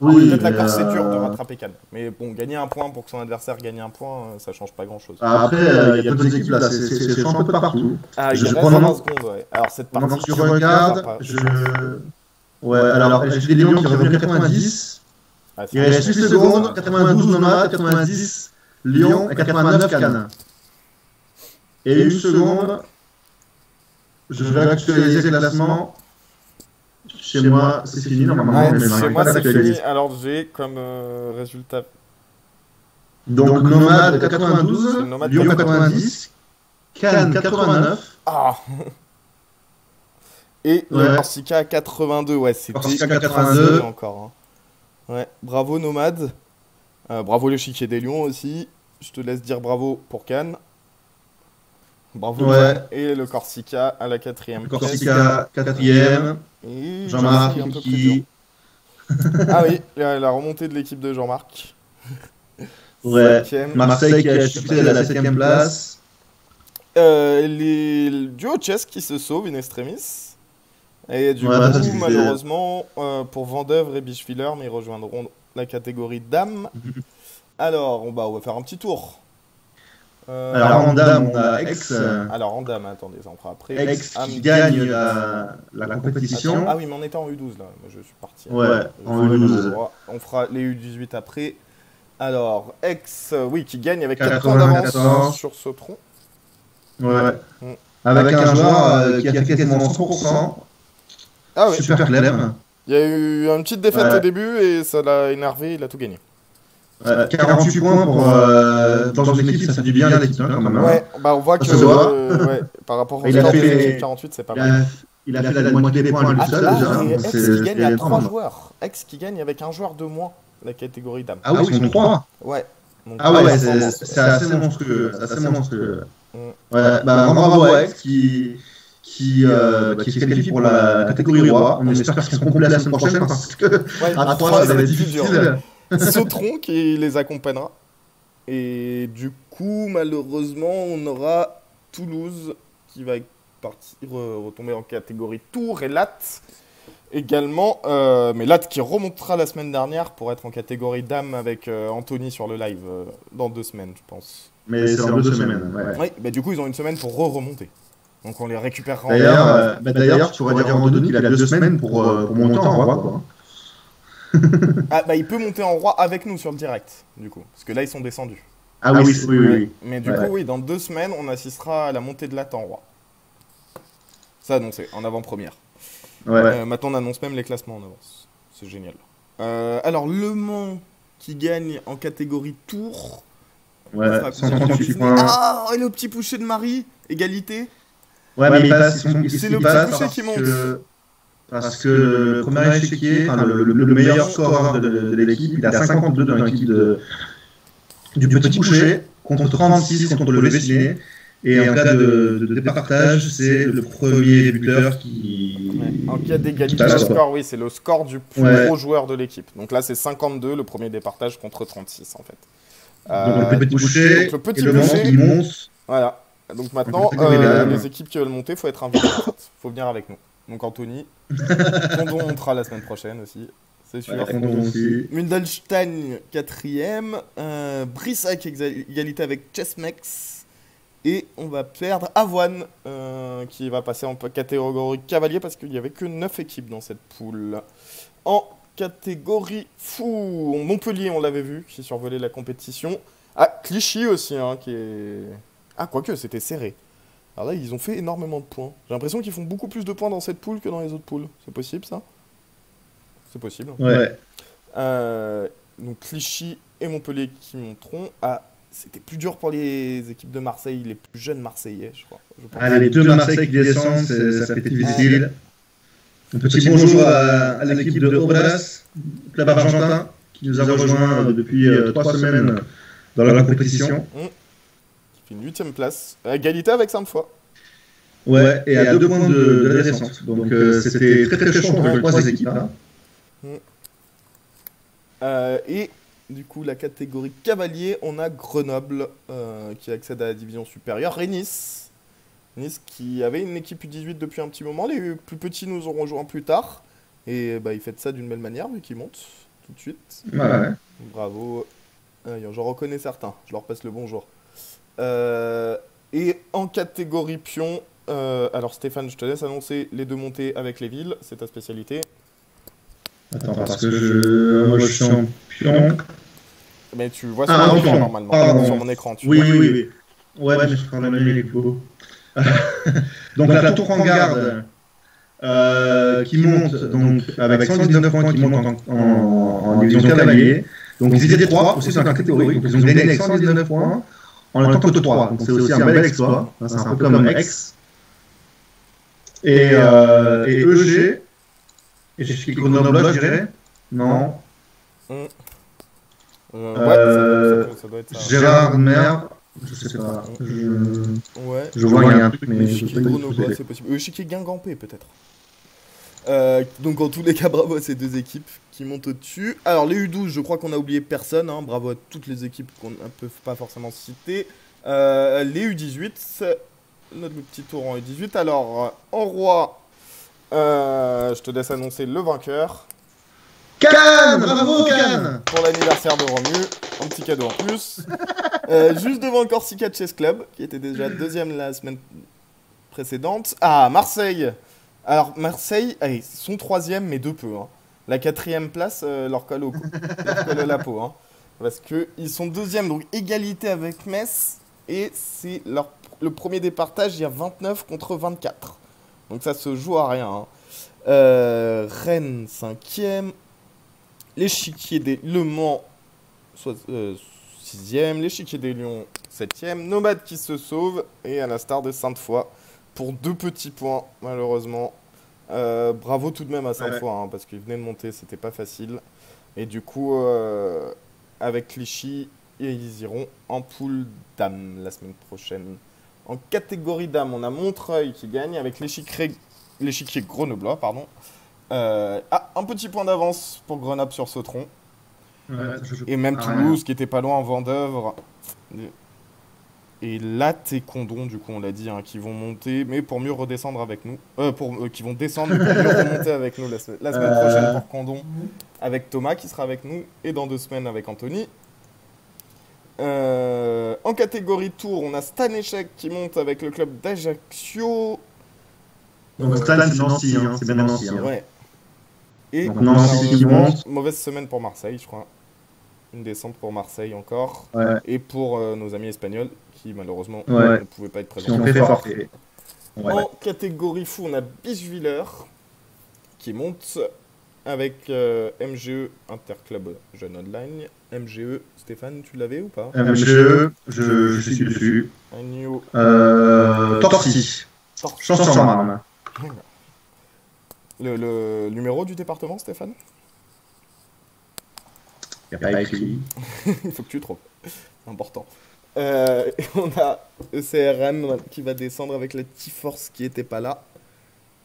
Oui, Peut-être la mais, course, c'est dur de rattraper Cannes. Mais bon, gagner un point pour que son adversaire gagne un point, ça change pas grand chose. Après, il y a d'autres équipes là, c'est un peu de partout. Ah, il je reste prends 20 mon- secondes, ouais. Alors cette Pendant partie. que tu regardes, Ouais, alors j'ai des lions qui reviennent à 90. Ah, c'est Il reste 8 secondes, 92 nomades, 90 lions et 89 cannes. Et une seconde, je vais actualiser le classement. Chez moi, c'est fini normalement. Ouais, mais chez j'arrive moi, pas à c'est l'actualiser. fini. Alors j'ai comme résultat. Donc nomade 92, Nomade lion 90, canne 89. Ah. Et le Ouais. Corsica 82, ouais, c'était Corsica ultra 82. serré encore. Hein. Ouais, bravo Nomade. Bravo l'échiquier des lions aussi. Je te laisse dire bravo pour Cannes. Bravo. Ouais. Cannes. Et le Corsica à la 4ème. Corsica 4ème. Et Jean-Marc un peu plus qui. dur. Ah oui, la remontée de l'équipe de Jean-Marc. Ouais. 5ème. Marseille qui a chuté à la 7ème place. Les duo chess qui se sauvent in extremis. Et du Ouais, coup, ça, c'est- malheureusement, pour Vendeuvre et Bicheviller, mais ils rejoindront la catégorie dames. Alors, on va faire un petit tour. Alors en dame, on a Aix. Alors, en dame, attendez, ça on fera après. Aix Ah, qui mais- gagne la compétition. Ah oui, mais on était en U12 là. Moi, je suis parti. Ouais, Je en ferai le U12. même endroit. On fera les U18 après. Alors, Aix, oui, qui gagne avec 4 points 94. d'avance sur Sautron. Ouais. Mm. Avec un joueur qui a fait quasiment 100%. Ah oui, Super Clem. il y a eu une petite défaite Ouais. au début et ça l'a énervé, il a tout gagné. 48 points pour, dans une équipe, ça fait du bien à l'équipe hein, quand même. hein. Ouais, bah on voit que Ça se voit. ouais, par rapport au Il a score fait des les- équipes 48, c'est pas Il mal. a fait la moitié des points lui Ah, seul là, déjà. et donc Aix c'est- qui gagne c'est à 3 énorme. joueurs. Aix qui gagne avec un joueur de moins, la catégorie dame. Ah oui, ils sont 3. Ouais. Donc, Ah ouais, c'est- c'est assez monstrueux. C'est assez monstrueux. Mm. Ouais, bah bravo à Aix qui se qualifie pour la catégorie roi. On espère qu'ils seront complets la semaine prochaine parce que Ouais, à 3 trois, ça va être plus dur, difficile. ouais. Sautron qui les accompagnera. Et du coup, malheureusement, on aura Toulouse qui va retomber en catégorie Tours et Latte également. Mais Latte qui remontera la semaine dernière pour être en catégorie dame avec Anthony sur le live dans 2 semaines, je pense. Mais c'est en 2 semaines. Ouais. Oui, bah du coup, ils ont une semaine pour remonter. Donc on les récupérera en D'ailleurs, tu aurais dire à Anthony qu'il a 2 semaines pour monter en roi. Quoi. Ah bah il peut monter en roi avec nous sur le direct, du coup. Parce que là, ils sont descendus. Ah oui. Mais du coup, oui, dans 2 semaines, on assistera à la montée de Latte en roi. Ça annoncé, en avant-première. Ouais. Maintenant, on annonce même les classements en avance. C'est génial. Alors, Le Mans qui gagne en catégorie Tour. Ouais, On fera 138 points. Ah, et le petit pouchet de Marie, égalité. Ouais, mais il passe. C'est le il passe petit pouchet qui monte. Parce que le premier échiquier, enfin, le meilleur scoreur de l'équipe, il a 52 dans l'équipe du petit pouchet, contre 36 contre le Vessiné. Et en cas de départage, c'est le premier buteur qui. Ouais. En cas d'égalité Tout à de l'heure. score, oui, c'est le score du plus Ouais. gros joueur de l'équipe. Donc là, c'est 52, le premier départage contre 36, en fait. Donc le petit pouchet, donc le petit et le moment pouchet. qui monte. Voilà. Donc maintenant, catégorie dame. les équipes qui veulent monter, faut être invité. En fait. Faut venir avec nous. Donc Anthony, Condon montera la semaine prochaine aussi, c'est sûr. Ouais, aussi. Mundelstein 4ème, Brissac égalité avec Chessmex. Et on va perdre Avoine qui va passer en catégorie cavalier parce qu'il n'y avait que 9 équipes dans cette poule. En catégorie fou, Montpellier, on l'avait vu, qui survolait la compétition. Ah, Clichy aussi, hein, qui est... Ah, quoique, c'était serré. Alors là, ils ont fait énormément de points. J'ai l'impression qu'ils font beaucoup plus de points dans cette poule que dans les autres poules. C'est possible, ça? C'est possible. Ouais. Donc Clichy et Montpellier qui monteront. Ah, c'était plus dur pour les équipes de Marseille, les plus jeunes Marseillais, je crois. Ah, les deux Marseille qui descendent, ça fait difficile. Un petit bonjour à l'équipe de Obras, club argentin, qui nous a rejoint depuis 3 semaines dans la compétition. Qui fait une 8ème place. À égalité avec Sainte-Foy. Ouais, et à 2 points de la descente. Donc c'était très très chaud entre les 3 équipes. Hein. Et du coup, la catégorie cavalier, on a Grenoble qui accède à la division supérieure. Et Nice. Nice qui avait une équipe U18 depuis un petit moment. Les plus petits nous ont rejoints plus tard. Et bah, ils font ça d'une belle manière vu qu'ils montent tout de suite. Ouais. Bravo. J'en reconnais certains. Je leur passe le bonjour. Et en catégorie pion, alors Stéphane, je te laisse annoncer les deux montées avec les villes. C'est ta spécialité. Attends, parce que moi je suis en pion. Mais tu vois sur mon écran normalement. Pardon. Sur mon écran. Oui. Ouais, mais je prends la même écho. Donc la tour en garde qui monte donc, avec 119 points qui monte en division cavalier. Donc ils étaient 3 aussi dans la catégorie. Donc ils ont gagné avec 119 points en étant que 3. Donc c'est aussi un bel exploit. C'est un peu comme Aix. Et EG. Et chez Grenoble, je dirais. Non. Ouais, ça doit être ça. Gérard Mer. Je sais pas. Je vois qu'il y a un truc, mais je sais pas. C'est possible. Chiquier Guingampé, peut-être. Donc, en tous les cas, bravo à ces deux équipes qui montent au-dessus. Alors, les U12, je crois qu'on a oublié personne. Hein. Bravo à toutes les équipes qu'on ne peut pas forcément citer. Les U18, notre petit tour en U18. Alors, en roi, je te laisse annoncer le vainqueur. Cannes, bravo Cannes. Pour l'anniversaire de Romu, un petit cadeau en plus. Juste devant Corsica Chess Club, qui était déjà deuxième la semaine précédente. Ah, Marseille. Alors, Marseille, ils sont troisième, mais de peu. Hein. La 4e place leur colle à la peau. Hein. Parce qu'ils sont deuxième, donc égalité avec Metz. Et c'est le premier départage, il y a 29 contre 24. Donc ça se joue à rien. Hein. Rennes, 5e. L'échiquier des Le Mans, 6e. L'échiquier des Lions, 7e. Nomade qui se sauve. Et à l'instar de Sainte-Foy, pour 2 petits points, malheureusement. Bravo tout de même à Sainte-Foy, hein, parce qu'ils venaient de monter, c'était pas facile. Et du coup, avec Clichy, ils iront en poule dames la semaine prochaine. En catégorie dames, on a Montreuil qui gagne avec l'échiquier grenoblois, pardon. Un petit point d'avance pour Grenoble sur Sautron. Et même Toulouse qui était pas loin en Vendeuvre. Et Latte et Condon, du coup on l'a dit, hein, qui vont monter, mais pour mieux redescendre avec nous. Qui vont descendre, mais pour mieux remonter avec nous la semaine prochaine pour Condon. Avec Thomas qui sera avec nous, et dans 2 semaines avec Anthony. En catégorie tour, on a Stan Échec qui monte avec le club d'Ajaccio. Donc Stan, c'est Nancy, hein, c'est bien Nancy. Hein. Ouais. Et donc Nancy qui monte. Mauvaise semaine pour Marseille, je crois. Une descente pour Marseille encore. Ouais. Et pour nos amis espagnols qui malheureusement ne pouvaient pas être présents. En catégorie fou, on a Bischwiller qui monte avec MGE Interclub Jeune Online. MGE, Stéphane, tu l'avais ou pas? MGE, je suis dessus. Agneau. Torcy. Champs-sur-Marne. Le numéro du département, Stéphane? Il n'y a pas écrit. Il faut que tu trouves. C'est important. On a ECRM qui va descendre avec la T-Force qui n'était pas là.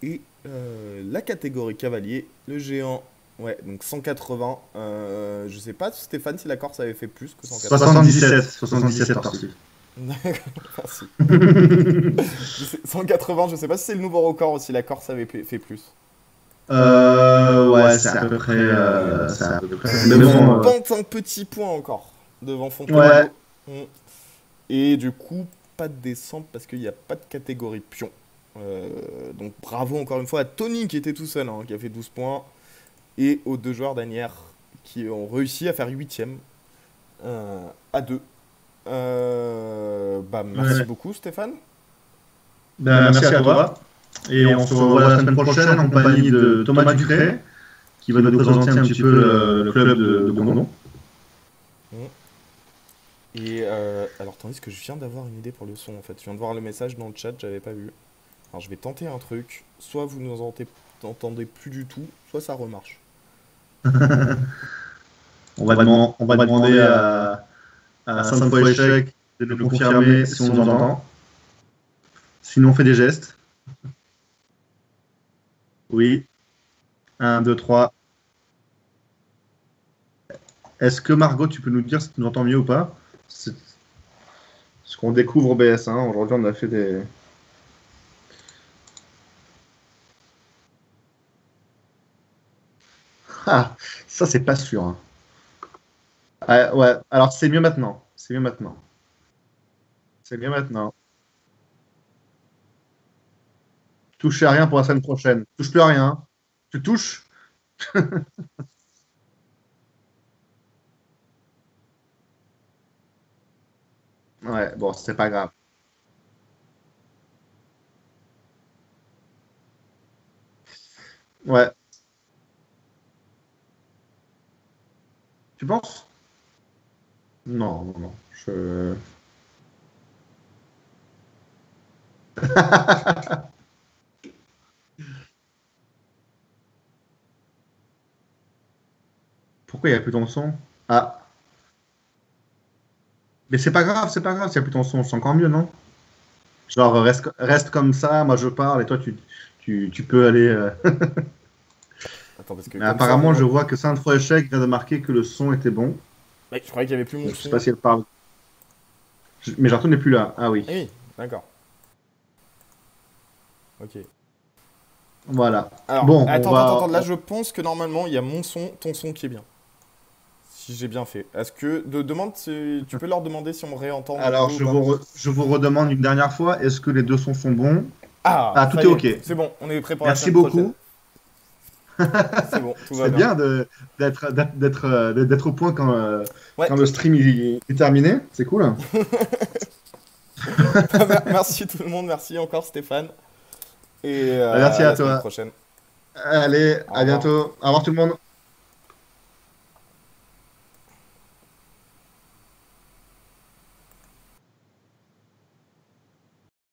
Et la catégorie cavalier, le géant, ouais, donc 180. Je sais pas, Stéphane, si la Corse avait fait plus que 180. 77 Torcy. Merci. 180, je sais pas si c'est le nouveau record ou si la Corse avait fait plus. Ouais, c'est à peu près. Mais bon, pente un petit point encore devant Fontainebleau. Ouais. Et du coup, pas de descente parce qu'il n'y a pas de catégorie pion. Donc bravo encore une fois à Tony qui était tout seul, hein, qui a fait 12 points. Et aux 2 joueurs d'Anières qui ont réussi à faire 8ème à 2. Merci beaucoup, Stéphane. Ben, merci à toi. Et on se revoit la semaine prochaine en compagnie de Thomas Ducré, qui va nous présenter un petit peu le club de Gondon. Et alors, tandis que je viens d'avoir une idée pour le son, en fait. Je viens de voir le message dans le chat, j'avais pas vu. Alors, je vais tenter un truc. Soit vous nous entendez plus du tout, soit ça remarche. On va demander à 5 fois échec de nous confirmer si on nous entend. Sinon, on fait des gestes. Oui. 1, 2, 3. Est-ce que Margot, tu peux nous dire si tu nous entends mieux ou pas? C'est ce qu'on découvre au BS. Hein. Aujourd'hui, on a fait des... Ah, ça, c'est pas sûr. Hein. Ah, ouais, alors c'est mieux maintenant. C'est mieux maintenant. C'est mieux maintenant. Touche à rien pour la semaine prochaine. Touche plus à rien. Tu touches? Ouais, bon, c'est pas grave. Ouais. Tu penses? Non, non, non. Pourquoi il n'y a plus ton son? Ah. Mais c'est pas grave, c'est pas grave s'il n'y a plus ton son. C'est encore mieux, non? Genre, reste comme ça, moi je parle et toi tu peux aller. Attends, parce que Mais apparemment, je vois que Sainte Fois Échec vient de marquer que le son était bon. Ouais, je croyais qu'il n'y avait plus mon Je son. sais pas si elle parle. Mais Jarton n'est plus là. Ah oui. Ah oui, d'accord. Ok. Voilà. Alors, bon, attends, là je pense que normalement il y a mon son, ton son qui est bien. Si j'ai bien fait. Est-ce que tu peux leur demander si on me réentend? Alors, je vous redemande une dernière fois, est-ce que les deux sons sont bons? Ah, tout est ok. C'est bon, on est prêt pour Merci la semaine beaucoup. C'est bon, tout va C'est bien. bien d'être au point quand le stream est terminé. C'est cool. Merci tout le monde, merci encore Stéphane. Et Merci à la semaine toi. prochaine. Allez, à bientôt. Au revoir tout le monde.